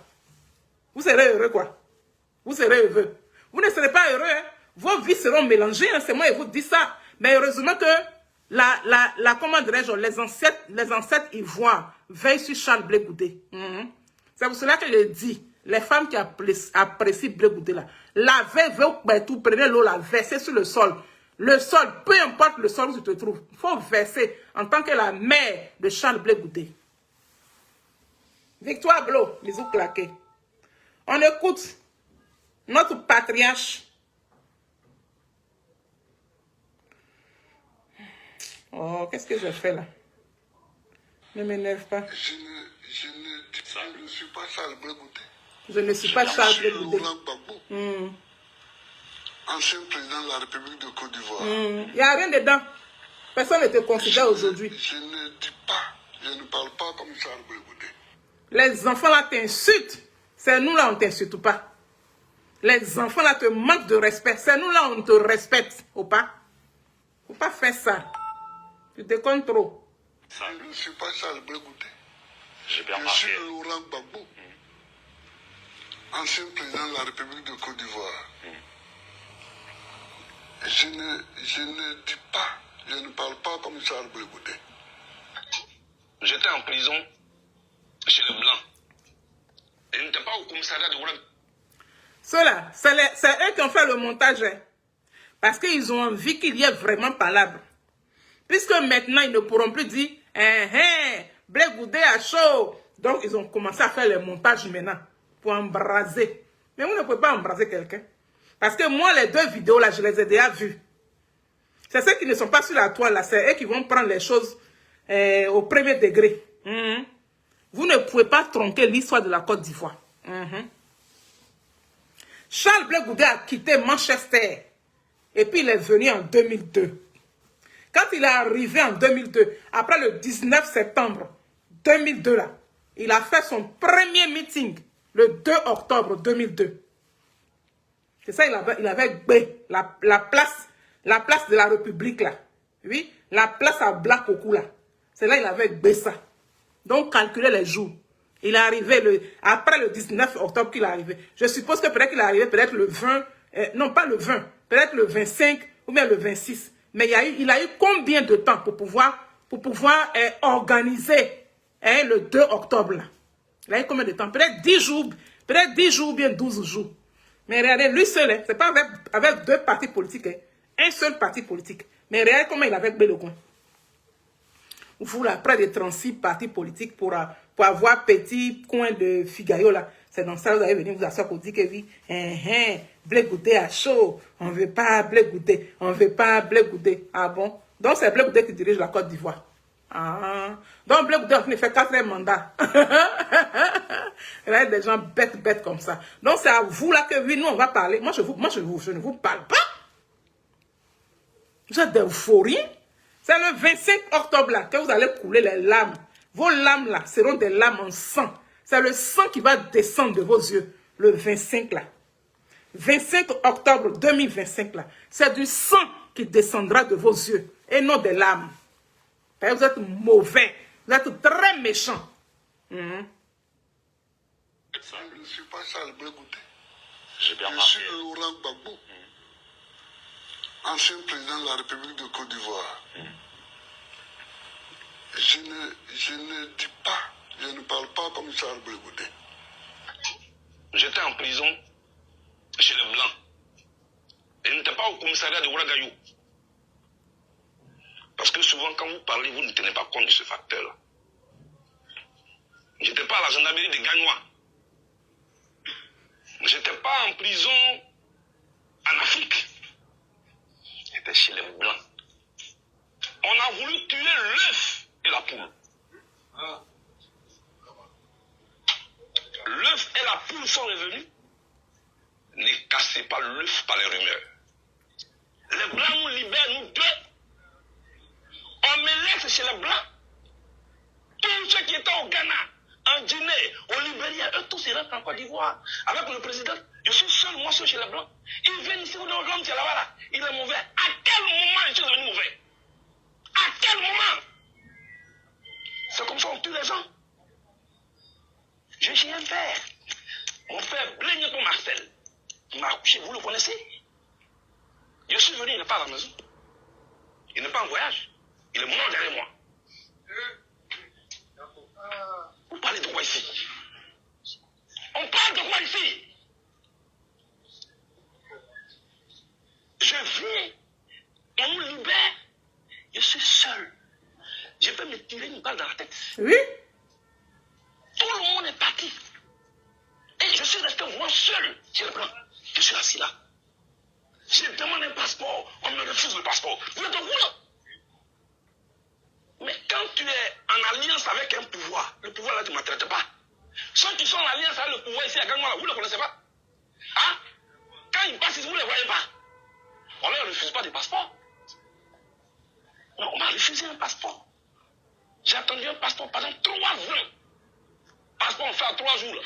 Speaker 1: Vous serez heureux quoi? Vous serez heureux. Vous ne serez pas heureux, hein? Vos vies seront mélangées, hein? C'est moi qui vous dis ça. Mais heureusement que comment dirais-je, les ancêtres ivoires veillent sur Charles Blé Goudé. C'est pour cela que je dis, les femmes qui apprécient Blé Goudé là, lavez tout, prenez l'eau, la versez sur le sol. Le sol, peu importe le sol où tu te trouves, il faut verser en tant que la mère de Charles Blé Goudé. Victoire Blo, bisous claqués. On écoute notre patriarche. Oh, qu'est-ce que je fais là? Ne m'énerve pas.
Speaker 8: Je ne suis pas Charles Blé Goudé.
Speaker 1: Je ne suis pas Charles Blé Goudé.
Speaker 8: Ancien président de la République de Côte d'Ivoire.
Speaker 1: Il n'y a rien dedans. Personne ne te considère aujourd'hui.
Speaker 8: Je ne dis pas, je ne parle pas comme Charles Blé Goudé.
Speaker 1: Les enfants là t'insultent. C'est nous là, on ne t'insulte pas. Les enfants là te manquent de respect. C'est nous là, on te respecte. Faut pas faire ça. Tu déconnes trop.
Speaker 8: Je ne suis pas Charles Blé Goudé.
Speaker 2: J'ai bien
Speaker 8: Je suis
Speaker 2: remarqué.
Speaker 8: Laurent Gbagbo, ancien président de la République de Côte d'Ivoire. Je ne dis pas, je ne parle pas comme Charles Blé Goudé.
Speaker 2: J'étais en prison chez les Blancs. Et je n'étais pas au commissariat de Ouram.
Speaker 1: Ceux-là, c'est eux qui ont fait le montage. Hein. Parce qu'ils ont envie qu'il y ait vraiment palabre. Puisque maintenant, ils ne pourront plus dire Blé Goudé a chaud. Donc, ils ont commencé à faire le montage maintenant pour embraser. Mais vous ne pouvez pas embraser quelqu'un. Parce que moi, les deux vidéos, là, je les ai déjà vues. C'est ceux qui ne sont pas sur la toile, là. C'est eux qui vont prendre les choses au premier degré. Vous ne pouvez pas tronquer l'histoire de la Côte d'Ivoire. Charles Blé Goudé a quitté Manchester. Et puis, il est venu en 2002. Quand il est arrivé en 2002, après le 19 septembre 2002, là, il a fait son premier meeting le 2 octobre 2002. C'est ça, il avait la place de la République, là. Oui, la place à Blakokou, là. C'est là, il avait gbé ça. Donc, calculez les jours. Il est arrivé après le 19 octobre qu'il est arrivé. Je suppose que peut-être qu'il est arrivé peut-être le 20, non pas le 20, peut-être le 25 ou bien le 26. Mais il a eu combien de temps pour pouvoir organiser le 2 octobre là? Il a eu combien de temps? Peut-être 10 jours ou bien 12 jours. Mais regardez, lui seul, c'est pas avec deux partis politiques, un seul parti politique. Mais regardez comment il avait gbé le coin. Vous là, près de 36 partis politiques pour avoir petit coin de Figaro là. C'est dans ça que vous allez venir vous asseoir pour dire que oui, Blé Goudé à chaud, on ne veut pas Blé Goudé, on ne veut pas Blé Goudé. Ah bon? Donc c'est Blé Goudé qui dirige la Côte d'Ivoire. Ah. Donc Blé Goudé il fait 4 mandats. Il y a des gens bêtes comme ça. Donc c'est à vous là que oui, nous on va parler. Moi je ne vous parle pas. Vous êtes d'euphorie. C'est le 25 octobre là que vous allez couler les larmes. Vos larmes là seront des larmes en sang. C'est le sang qui va descendre de vos yeux. Le 25 là. 25 octobre 2025 là. C'est du sang qui descendra de vos yeux. Et non des larmes. Parce que vous êtes mauvais. Vous êtes très méchants.
Speaker 8: Je ne suis pas Charles Blé Goudé.
Speaker 2: J'ai bien
Speaker 8: Je suis
Speaker 2: remarqué.
Speaker 8: Laurent Gbagbo, ancien président de la République de Côte d'Ivoire. Je ne dis pas, je ne parle pas comme Charles Blé Goudé.
Speaker 2: J'étais en prison chez les Blancs. Et je n'étais pas au commissariat de Ouagaïou. Parce que souvent, quand vous parlez, vous ne tenez pas compte de ce facteur-là. Je n'étais pas à la gendarmerie de Gagnois. Je n'étais pas en prison en Afrique. J'étais chez les Blancs. On a voulu tuer l'œuf et la poule. L'œuf et la poule sont revenus. Ne cassez pas l'œuf par les rumeurs. Les Blancs nous libèrent, nous deux. On me laisse chez les Blancs. Tous ceux qui étaient au Ghana, en Guinée, au Libéria, eux tous ils rentrent en Côte d'Ivoire. Avec le président, je suis seul, moi seul chez les Blancs. Ils viennent ici, l'homme qui est là-bas, là, il est mauvais. À quel moment je suis devenu mauvais? À quel moment? C'est comme ça on tue les gens. Je n'ai rien fait. Mon frère Blégné pour Marcel, qui m'a accouché, vous le connaissez? Je suis venu, il n'est pas à la maison. Il n'est pas en voyage. Il est mort derrière moi. Vous parlez de quoi ici? On parle de quoi ici? Je viens, on nous libère, je suis seul. Je peux me tirer une balle dans la tête.
Speaker 1: Oui?
Speaker 2: Tout le monde est parti. Et je suis resté moi seul sur le plan. Je suis assis là. Je demande un passeport, on me refuse le passeport. Vous êtes au boulot. Mais quand tu es en alliance avec un pouvoir, le pouvoir là, tu ne maltraites pas. Ceux qui sont en alliance avec le pouvoir ici à Gagnois, vous ne le connaissez pas? Hein? Quand ils passent ici, vous ne les voyez pas. On ne leur refuse pas de passeport. Non, on m'a refusé un passeport. J'ai attendu un passeport pendant 3 ans. Passeport on fait à 3 jours. Là.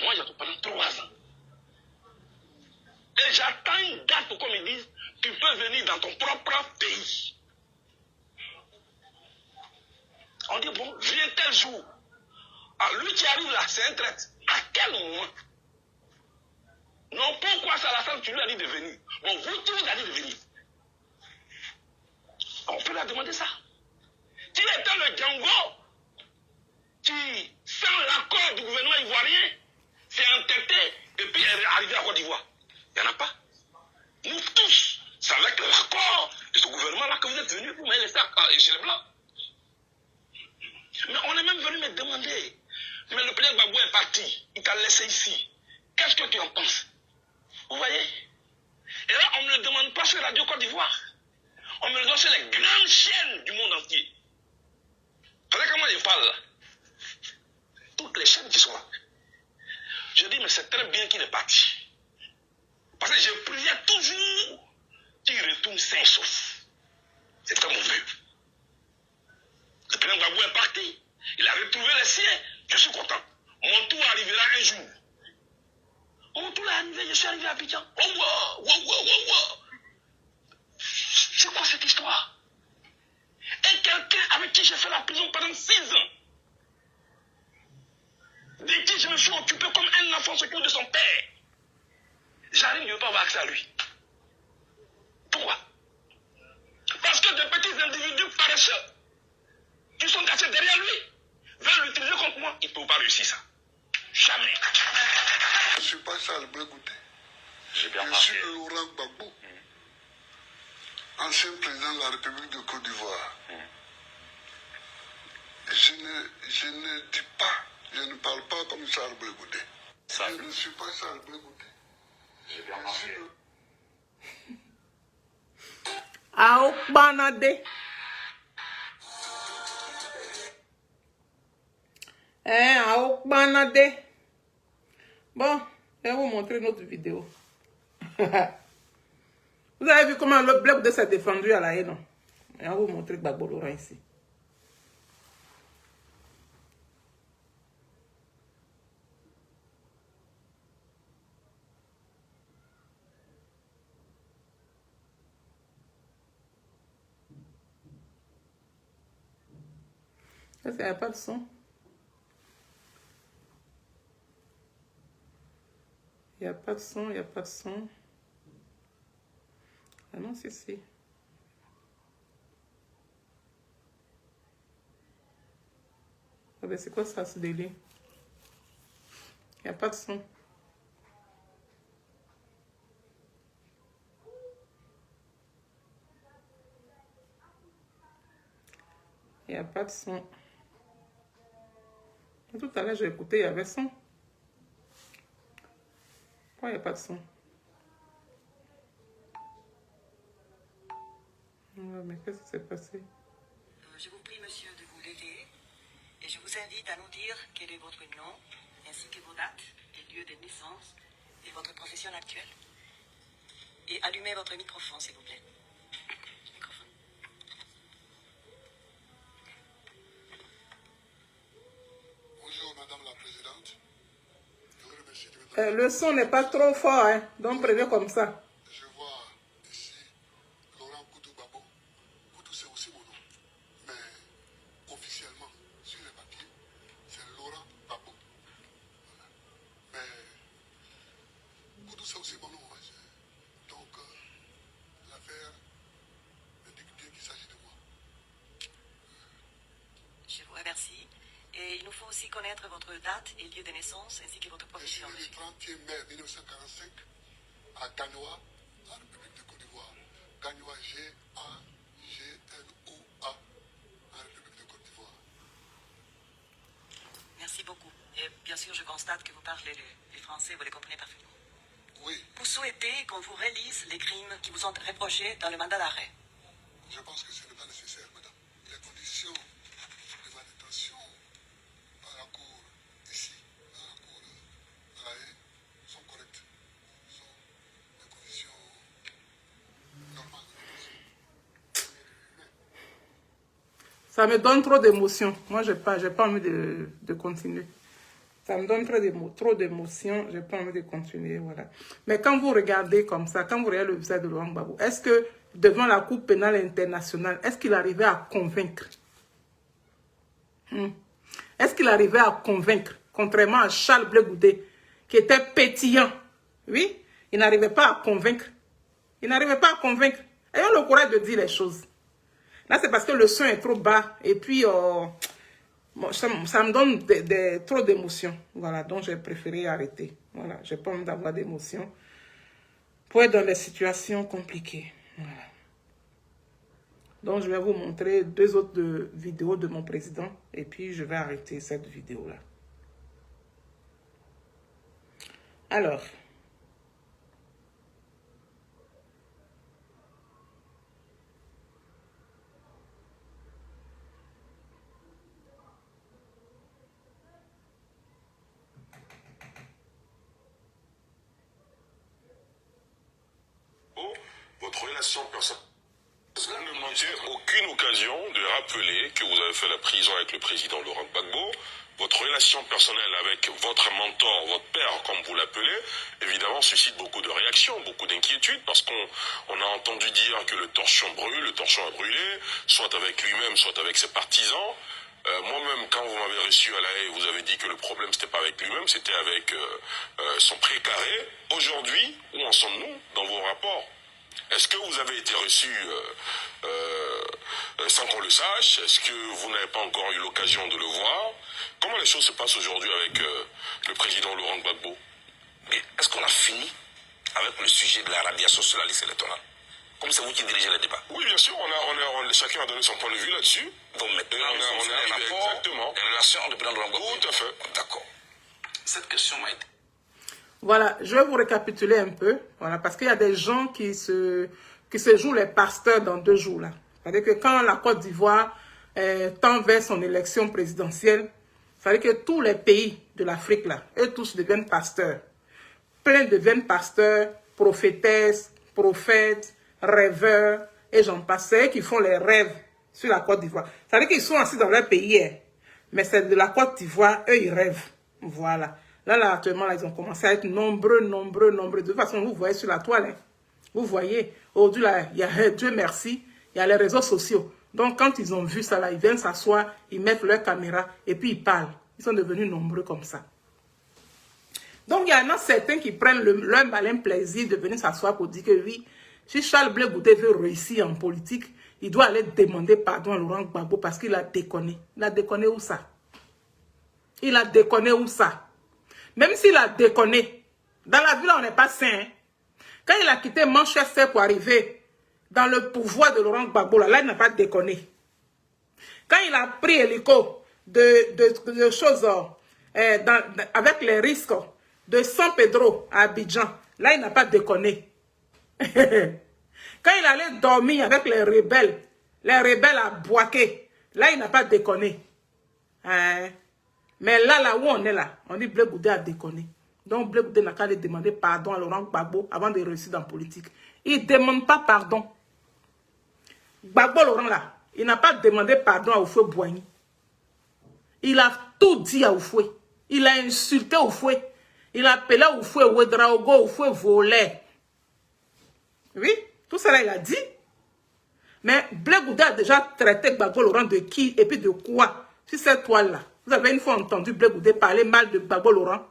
Speaker 2: Moi, j'ai attendu pendant 3 ans. Et j'attends une date pour qu'on me dise, tu peux venir dans ton propre pays. On dit, bon, viens tel jour. Alors lui qui arrive là, c'est un traître. À quel moment? Non, pourquoi ça la femme, tu lui as dit de venir? Bon, vous, tu lui as dit de venir. On peut leur demander ça. Tu étais le Django qui, sans l'accord du gouvernement ivoirien, s'est entêté et puis est arrivé à Côte d'Ivoire. Il n'y en a pas. Nous tous, c'est avec l'accord de ce gouvernement-là que vous êtes venus pour me laisser chez les Blancs. Mais on est même venu me demander, mais le président Gbagbo est parti, il t'a laissé ici. Qu'est-ce que tu en penses? Vous voyez? Et là, on ne me le demande pas sur Radio Côte d'Ivoire. On me le demande sur les grandes chaînes du monde entier. Parce que moi je parle là, toutes les chaînes qui sont là, je dis, mais c'est très bien qu'il est parti. Parce que je priais toujours qu'il retourne sain et sauf. C'était mon vœu. Le président Gbagbo est parti. Il a retrouvé les siens. Je suis content. Mon tour arrivera un jour. Mon tour est arrivé, je suis arrivé à Abidjan. Oh, wow. C'est quoi cette histoire? Et quelqu'un avec qui j'ai fait la prison pendant 6 ans, de qui je me suis occupé comme un enfant s'occupe de son père, j'arrive, je ne veux pas avoir accès à lui. Pourquoi? Parce que de petits individus paresseux qui sont cachés derrière lui veulent l'utiliser contre moi. Ils ne peuvent pas réussir ça. Jamais.
Speaker 8: Je ne suis pas Charles Blé Goudé.
Speaker 2: J'ai bien
Speaker 8: Je suis Laurent Gbagbo, ancien président de la République de Côte d'Ivoire. Je ne dis pas, je ne parle pas comme Charles Blé Goudé. Je ne suis pas Charles Blé Goudé.
Speaker 2: J'ai bien marqué.
Speaker 1: Aokbanade. Aokbanade. Bon, je vais vous montrer une autre vidéo. Vous avez vu comment le Blé Goudé s'est défendu à la haine, non? Je vais vous montrer Gbagbo Laurent ici. Ça, il n'y a pas de son. Il n'y a pas de son, il n'y a pas de son. Ah non, si. Ah ben c'est quoi ça, ce délire? Il n'y a pas de son. Il n'y a pas de son. Tout à l'heure, j'ai écouté, il y avait son. Pourquoi il n'y a pas de son? Mais qu'est-ce qui s'est passé?
Speaker 7: Je vous prie, monsieur, de vous lever et je vous invite à nous dire quel est votre nom, ainsi que vos dates et lieux de naissance et votre profession actuelle. Et allumez votre microphone, s'il vous plaît. Microphone.
Speaker 8: Bonjour, Madame la Présidente. Je vous remercie de votre...
Speaker 1: Le son n'est pas trop fort, hein? Donc prenez comme ça.
Speaker 8: Je vois ici Laurent Gbagbo. Koutou, c'est aussi mon nom. Mais officiellement, sur les papiers, c'est Laurent Gbagbo. Voilà. Mais Koutou, c'est aussi mon nom. Hein. Donc, l'affaire indique bien qu'il s'agit de moi.
Speaker 7: Je vous remercie. Et il nous faut aussi connaître votre date et lieu de naissance, ainsi que votre
Speaker 8: Je
Speaker 7: profession,
Speaker 8: suis
Speaker 7: monsieur.
Speaker 8: le 31 mai 1945 à Gagnoa, en République de Côte d'Ivoire. Gagnoa, G-A-G-N-O-A, en République de Côte d'Ivoire.
Speaker 7: Merci beaucoup. Et bien sûr, je constate que vous parlez le français, vous les comprenez parfaitement.
Speaker 8: Oui,
Speaker 7: Vous souhaitez qu'on vous relise les crimes qui vous ont reprochés dans le mandat d'arrêt.
Speaker 8: je pense que ce n'est pas nécessaire, madame. Les conditions de ma détention à la cour ici, à la cour à la haie, sont correctes. Sont des conditions normales de détention.
Speaker 1: Ça me donne trop d'émotion. Moi, j'ai pas envie de continuer. Ça me donne trop d'émotions. Je n'ai pas envie de continuer, voilà. Mais quand vous regardez comme ça, quand vous regardez le visage de Laurent Gbagbo, est-ce que devant la Cour pénale internationale, est-ce qu'il arrivait à convaincre? Est-ce qu'il arrivait à convaincre, contrairement à Charles Blé Goudé, qui était pétillant? Oui, il n'arrivait pas à convaincre. Il n'arrivait pas à convaincre. Ayons le courage de dire les choses. Là, c'est parce que le son est trop bas. Et puis, ça me donne trop d'émotions. Voilà, donc j'ai préféré arrêter. Voilà, j'ai pas envie d'avoir d'émotions pour être dans des situations compliquées. Voilà. Donc, je vais vous montrer 2 autres vidéos de mon président. Et puis, je vais arrêter cette vidéo-là. Alors...
Speaker 9: Votre relation personnelle. Ne manquez aucune occasion de rappeler que vous avez fait la prison avec le président Laurent Gbagbo. Votre relation personnelle avec votre mentor, votre père, comme vous l'appelez, évidemment suscite beaucoup de réactions, beaucoup d'inquiétudes, parce qu'on a entendu dire que le torchon brûle, le torchon a brûlé, soit avec lui-même, soit avec ses partisans. Moi-même, quand vous m'avez reçu à La Haye, vous avez dit que le problème, c'était pas avec lui-même, c'était avec son précaré. Aujourd'hui, où en sommes-nous dans vos rapports? Est-ce que vous avez été reçu sans qu'on le sache? Est-ce que vous n'avez pas encore eu l'occasion de le voir? Comment les choses se passent aujourd'hui avec le président Laurent Gbagbo?
Speaker 2: Est-ce qu'on a fini avec le sujet de la radiation sur la liste électorale? Comme c'est vous qui dirigez le débat.
Speaker 9: Oui, bien sûr, chacun a donné son point de vue là-dessus.
Speaker 2: Donc maintenant,
Speaker 9: on est arrivé exactement.
Speaker 2: Les relations entre le président Laurent Gbagbo.
Speaker 9: Tout à fait.
Speaker 2: D'accord. Cette question m'a été...
Speaker 1: Voilà, je vais vous récapituler un peu, voilà, parce qu'il y a des gens qui se jouent les pasteurs dans 2 jours là. C'est-à-dire que quand la Côte d'Ivoire tend vers son élection présidentielle, c'est-à-dire que tous les pays de l'Afrique là, eux tous deviennent pasteurs. Plein deviennent pasteurs, prophétesses, prophètes, rêveurs, et j'en passe. C'est eux qui font les rêves sur la Côte d'Ivoire. C'est-à-dire qu'ils sont assis dans leur pays, mais c'est de la Côte d'Ivoire, eux ils rêvent. Voilà. Là, actuellement, là, ils ont commencé à être nombreux. De toute façon, vous voyez sur la toile. Hein. Vous voyez, aujourd'hui, là, il y a, Dieu merci, il y a les réseaux sociaux. Donc, quand ils ont vu ça, là, ils viennent s'asseoir, ils mettent leur caméra et puis ils parlent. Ils sont devenus nombreux comme ça. Donc, il y en a certains qui prennent leur malin plaisir de venir s'asseoir pour dire que oui, si Charles Blé Goudé veut réussir en politique, il doit aller demander pardon à Laurent Gbagbo parce qu'il a déconné. Il a déconné où ça? Il a déconné où ça? Même s'il a déconné, dans la vie là, on n'est pas sain. Hein? Quand il a quitté Manchester pour arriver dans le pouvoir de Laurent Gbagbo, là il n'a pas déconné. Quand il a pris hélico de choses avec les risques de San Pedro à Abidjan, là il n'a pas déconné. Quand il allait dormir avec les rebelles à Boaké, là il n'a pas déconné. Hein? Mais là où on est là, on dit Blé Goudé a déconné. Donc Blé Goudé n'a qu'à aller demander pardon à Laurent Gbagbo avant de réussir dans la politique. Il ne demande pas pardon. Gbagbo Laurent là, il n'a pas demandé pardon à Oufoué Boigny. Il a tout dit à Oufoué. Il a insulté Oufoué. Il a appelé Oufoué Ouedraogo, Oufoué volé. Oui, tout ça là il a dit. Mais Blé Goudé a déjà traité Gbagbo Laurent de qui et puis de quoi sur cette toile là. Vous avez une fois entendu Blé Goudé parler mal de Gbagbo Laurent?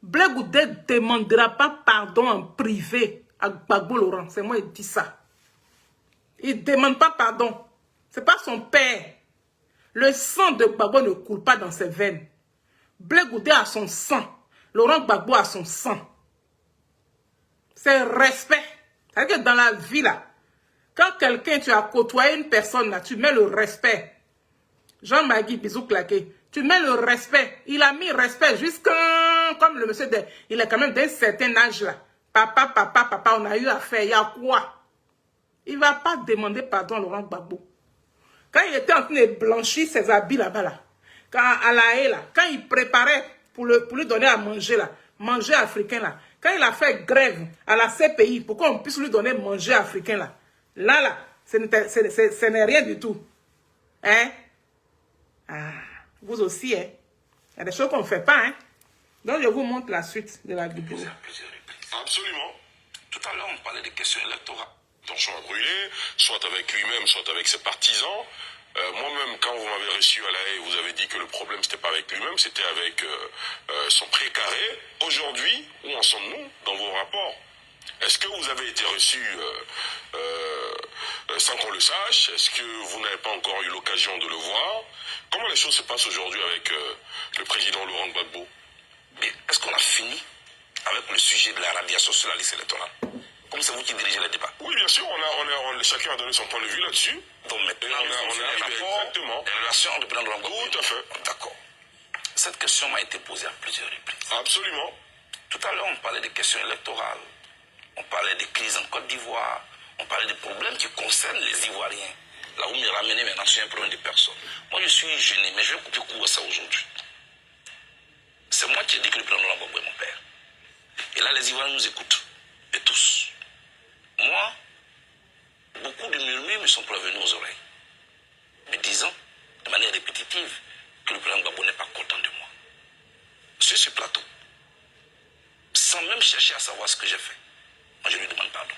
Speaker 1: Blé Goudé ne demandera pas pardon en privé à Gbagbo Laurent. C'est moi qui dis ça. Il ne demande pas pardon. Ce n'est pas son père. Le sang de Gbagbo ne coule pas dans ses veines. Blé Goudé a son sang. Laurent Gbagbo a son sang. C'est respect. C'est-à-dire que dans la vie là, quand quelqu'un, tu as côtoyé une personne là, tu mets le respect. Jean-Magui, bisous claqué. Tu mets le respect. Il a mis respect jusqu'à... Comme le monsieur, il est quand même d'un certain âge là. Papa, on a eu affaire. Il y a quoi? Il ne va pas demander pardon à Laurent Gbagbo. Quand il était en train de blanchir ses habits là-bas, là, quand, à La Haye, là, quand il préparait pour lui donner à manger, là, manger africain, là, quand il a fait grève à la CPI, pour qu'on puisse lui donner manger africain, là, ce n'est rien du tout. Hein? Ah. Vous aussi, hein. Il y a des choses qu'on ne fait pas, hein. Donc, je vous montre la suite de la vidéo.
Speaker 9: Absolument.
Speaker 2: Tout à l'heure, on parlait des questions électorales.
Speaker 9: Attention à brûler, soit avec lui-même, soit avec ses partisans. Moi-même, quand vous m'avez reçu à La Haye, vous avez dit que le problème, c'était pas avec lui-même, c'était avec son précaré. Aujourd'hui, où en sommes-nous dans vos rapports? Est-ce que vous avez été reçu sans qu'on le sache? Est-ce que vous n'avez pas encore eu l'occasion de le voir? Comment les choses se passent aujourd'hui avec le président Laurent Gbagbo?
Speaker 2: Est-ce qu'on a fini avec le sujet de la radiation sur la liste électorale? Comme c'est vous qui dirigez le débat.
Speaker 9: Oui, bien sûr, chacun a donné son point de vue là-dessus.
Speaker 2: Donc maintenant,
Speaker 9: on a arrivé exactement.
Speaker 2: Les relations entre le président Laurent Gbagbo.
Speaker 9: Tout à fait.
Speaker 2: D'accord. Cette question m'a été posée à plusieurs reprises.
Speaker 9: Absolument.
Speaker 2: Tout à l'heure, on parlait des questions électorales. On parlait des crises en Côte d'Ivoire. On parlait des problèmes qui concernent les Ivoiriens. Là où me ramenez maintenant sur un problème de personnes. Moi, je suis gêné, mais je vais couper court à ça aujourd'hui. C'est moi qui ai dit que le président Laurent Gbagbo est mon père. Et là, les Ivoiriens nous écoutent. Et tous. Moi, beaucoup de murmures me sont parvenus aux oreilles. Me disant, de manière répétitive, que le président Gbagbo n'est pas content de moi. Sur ce plateau, sans même chercher à savoir ce que j'ai fait, moi je lui demande pardon.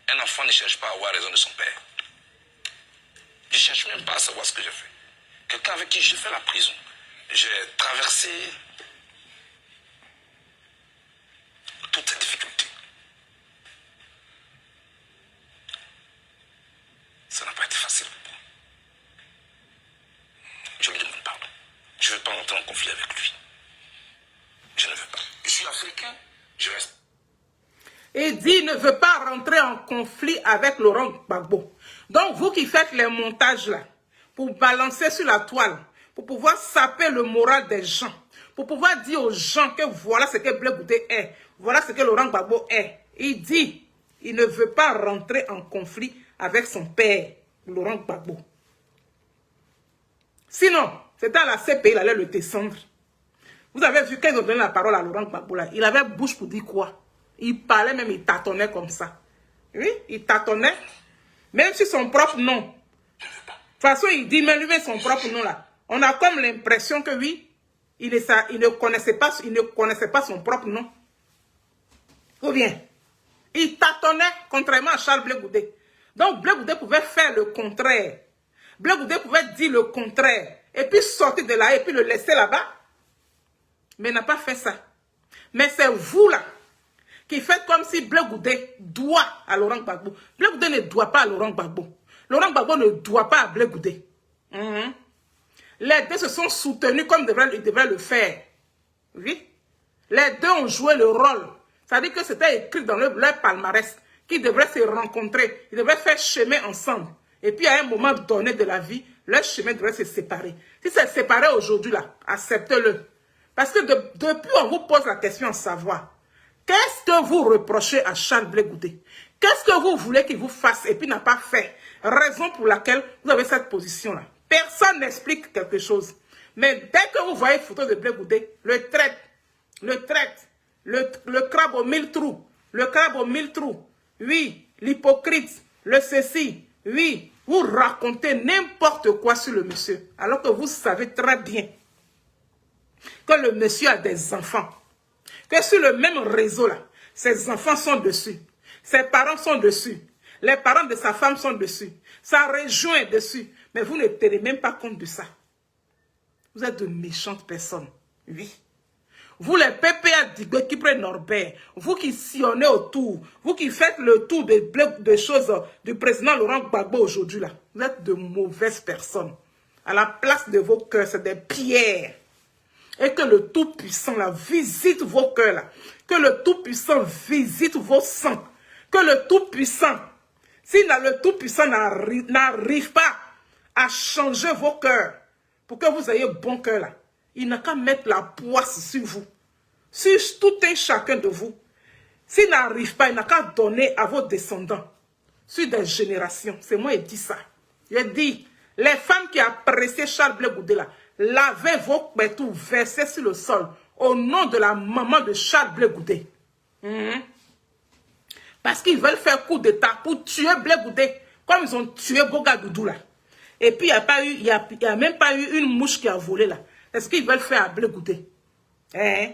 Speaker 2: Un enfant ne cherche pas à avoir raison de son père. Je ne cherche même pas à savoir ce que j'ai fait. Quelqu'un avec qui j'ai fait la prison. J'ai traversé toutes ces difficultés. Ça n'a pas été facile pour moi. Je lui demande pardon. Je ne veux pas entrer en conflit avec lui. Je ne veux pas. Je suis africain, je reste.
Speaker 1: Il dit ne veut pas rentrer en conflit avec Laurent Gbagbo. Donc, vous qui faites les montages là, pour balancer sur la toile, pour pouvoir saper le moral des gens, pour pouvoir dire aux gens que voilà ce que Blé Goudé est, voilà ce que Laurent Gbagbo est. Il dit, il ne veut pas rentrer en conflit avec son père, Laurent Gbagbo. Sinon, c'était à la CPI, il allait le descendre. Vous avez vu quand ils ont donné la parole à Laurent Gbagbo là, il avait bouche pour dire quoi? Il parlait même, il tâtonnait comme ça. Oui, il tâtonnait. Même si son propre nom. De toute façon, il dit, mais lui-même son propre nom là. On a comme l'impression que oui, il ne connaissait pas son propre nom. Ou bien, il tâtonnait contrairement à Charles Blé Goudé. Donc, Blé Goudé pouvait faire le contraire. Blé Goudé pouvait dire le contraire. Et puis sortir de là et puis le laisser là-bas. Mais il n'a pas fait ça. Mais c'est vous là qui faites comme si Blé Goudé doit à Laurent Gbagbo. Blé Goudé ne doit pas à Laurent Gbagbo. Laurent Gbagbo ne doit pas à Blé Goudé. Les deux se sont soutenus comme ils devraient le faire. Oui. Les deux ont joué le rôle. C'est-à-dire que c'était écrit dans leur palmarès qu'ils devraient se rencontrer. Ils devraient faire chemin ensemble. Et puis à un moment donné de la vie, leur chemin devrait se séparer. Si c'est séparé aujourd'hui là, acceptez-le. Parce que depuis on vous pose la question à savoir, qu'est-ce que vous reprochez à Charles Blé Goudé? Qu'est-ce que vous voulez qu'il vous fasse et puis n'a pas fait? Raison pour laquelle vous avez cette position-là. Personne n'explique quelque chose. Mais dès que vous voyez une photo de Blé Goudé, le crabe aux 1000 trous, le crabe aux 1000 trous, oui, l'hypocrite, le ceci, oui, vous racontez n'importe quoi sur le monsieur, alors que vous savez très bien que le monsieur a des enfants, que sur le même réseau là, ses enfants sont dessus, ses parents sont dessus, les parents de sa femme sont dessus, sa région est dessus, mais vous ne tenez même pas compte de ça. Vous êtes de méchantes personnes, oui. Vous les PPA qui prennent Norbert, vous qui sillonnez autour, vous qui faites le tour de choses du président Laurent Gbagbo aujourd'hui là, vous êtes de mauvaises personnes. À la place de vos cœurs, c'est des pierres. Et que le Tout-Puissant là visite vos cœurs là. Que le Tout-Puissant visite vos sangs. Que le Tout-Puissant, si le Tout-Puissant n'arrive pas à changer vos cœurs, pour que vous ayez bon cœur là, il n'a qu'à mettre la poisse sur vous. Sur tout un chacun de vous. S'il n'arrive pas, il n'a qu'à donner à vos descendants. Sur des générations. C'est moi qui dis ça. Je dis, les femmes qui appréciaient Charles Blé Goudé là, lavez vos pétous, versez sur le sol. Au nom de la maman de Charles Blé Goudé. Parce qu'ils veulent faire coup d'état pour tuer Blé Goudé. Comme ils ont tué Boga Doudou là. Et puis, il n'y a même pas eu une mouche qui a volé là. C'est ce qu'ils veulent faire à Blé Goudé. Hein?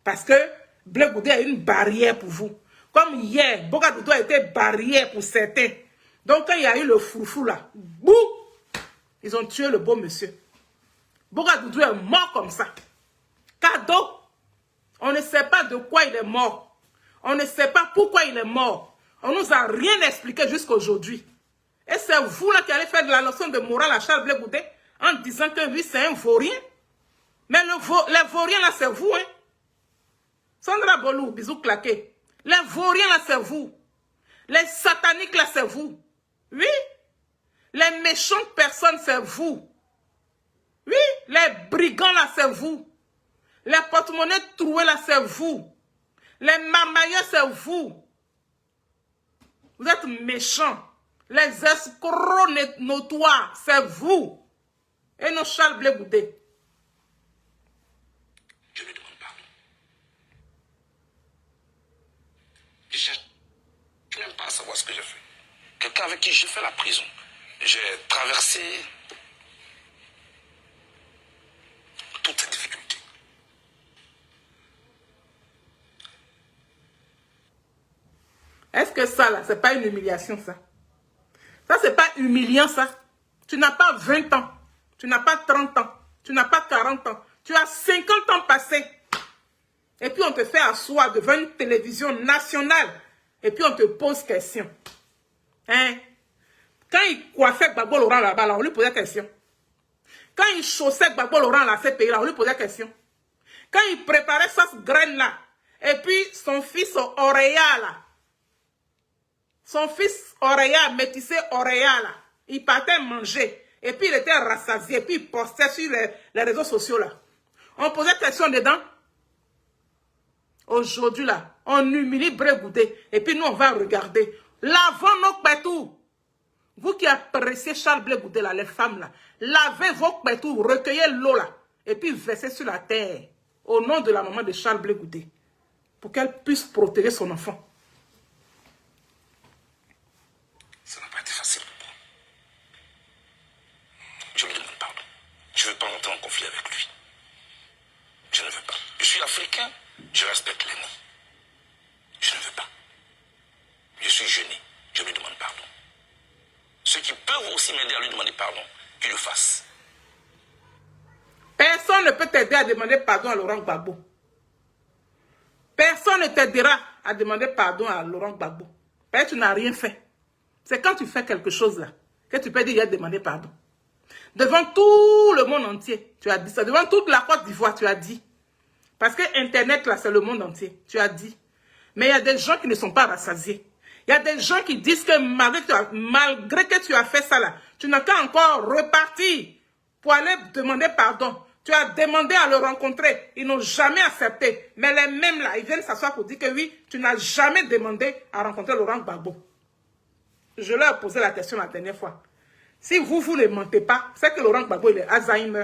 Speaker 1: Parce que Blé Goudé a une barrière pour vous. Comme hier, Boga Doudou a été barrière pour certains. Donc, quand il y a eu le foufou là, bouh, ils ont tué le beau monsieur. Boga Doudou est mort comme ça. Cadeau. On ne sait pas de quoi il est mort. On ne sait pas pourquoi il est mort. On ne nous a rien expliqué jusqu'à aujourd'hui. Et c'est vous là qui allez faire de la leçon de morale à Charles Blé Goudé en disant que lui c'est un vaurien. Mais les vauriens là c'est vous. Hein? Sandra Bolou, bisous claqués. Les vauriens là c'est vous. Les sataniques là c'est vous. Oui. Les méchantes personnes c'est vous. Oui. Les brigands là c'est vous. Les porte-monnaies troués là c'est vous. Les marmailleurs c'est vous. Vous êtes méchants. Les escrocs notoires, c'est vous. Et non Charles Blé Goudé.
Speaker 2: Je lui demande pardon. Je cherche même pas à savoir ce que j'ai fait. Quelqu'un avec qui j'ai fait la prison. J'ai traversé toutes ces difficultés.
Speaker 1: Est-ce que ça, là, c'est pas une humiliation, ça? Ça, c'est pas humiliant, ça. Tu n'as pas 20 ans. Tu n'as pas 30 ans. Tu n'as pas 40 ans. Tu as 50 ans passés. Et puis, on te fait asseoir devant une télévision nationale. Et puis, on te pose question. Hein? Quand il coiffait Gbagbo Laurent là-bas, là, on lui posait question. Quand il chaussait Gbagbo Laurent là, ces pays-là, on lui posait question. Quand il préparait sa graine là, et puis son fils Oreya là, son fils Oreya, métissé Oreya là, il partait manger, et puis il était rassasié, et puis il postait sur les réseaux sociaux là. On posait question dedans. Aujourd'hui là, on humilie Blé Goudé, et puis nous on va regarder. Lavons nos pétous. Vous qui appréciez Charles Blé Goudé là, les femmes là, lavez vos pétous, recueillez l'eau là, et puis versez sur la terre, au nom de la maman de Charles Blé Goudé, pour qu'elle puisse protéger son enfant.
Speaker 2: Ça n'a pas été facile pour moi. Je lui demande pardon. Je ne veux pas entrer en conflit avec lui. Je ne veux pas. Je suis africain, je respecte l'aîné. Je ne veux pas. Je suis gêné, je lui demande pardon. Ceux qui peuvent aussi m'aider à lui demander pardon, qu'ils le fassent.
Speaker 1: Personne ne peut t'aider à demander pardon à Laurent Gbagbo. Personne ne t'aidera à demander pardon à Laurent Gbagbo. Parce que tu n'as rien fait. C'est quand tu fais quelque chose là que tu peux dire il a demandé pardon. Devant tout le monde entier, tu as dit ça. Devant toute la Côte d'Ivoire, tu as dit. Parce que Internet là, c'est le monde entier. Tu as dit. Mais il y a des gens qui ne sont pas rassasiés. Il y a des gens qui disent que malgré que tu as fait ça là, tu n'as qu'à encore repartir pour aller demander pardon. Tu as demandé à le rencontrer. Ils n'ont jamais accepté. Mais les mêmes là, ils viennent s'asseoir pour dire que oui, tu n'as jamais demandé à rencontrer Laurent Gbagbo. Je leur ai posé la question la dernière fois. Si vous ne mentez pas, c'est que Laurent Gbagbo il est Alzheimer.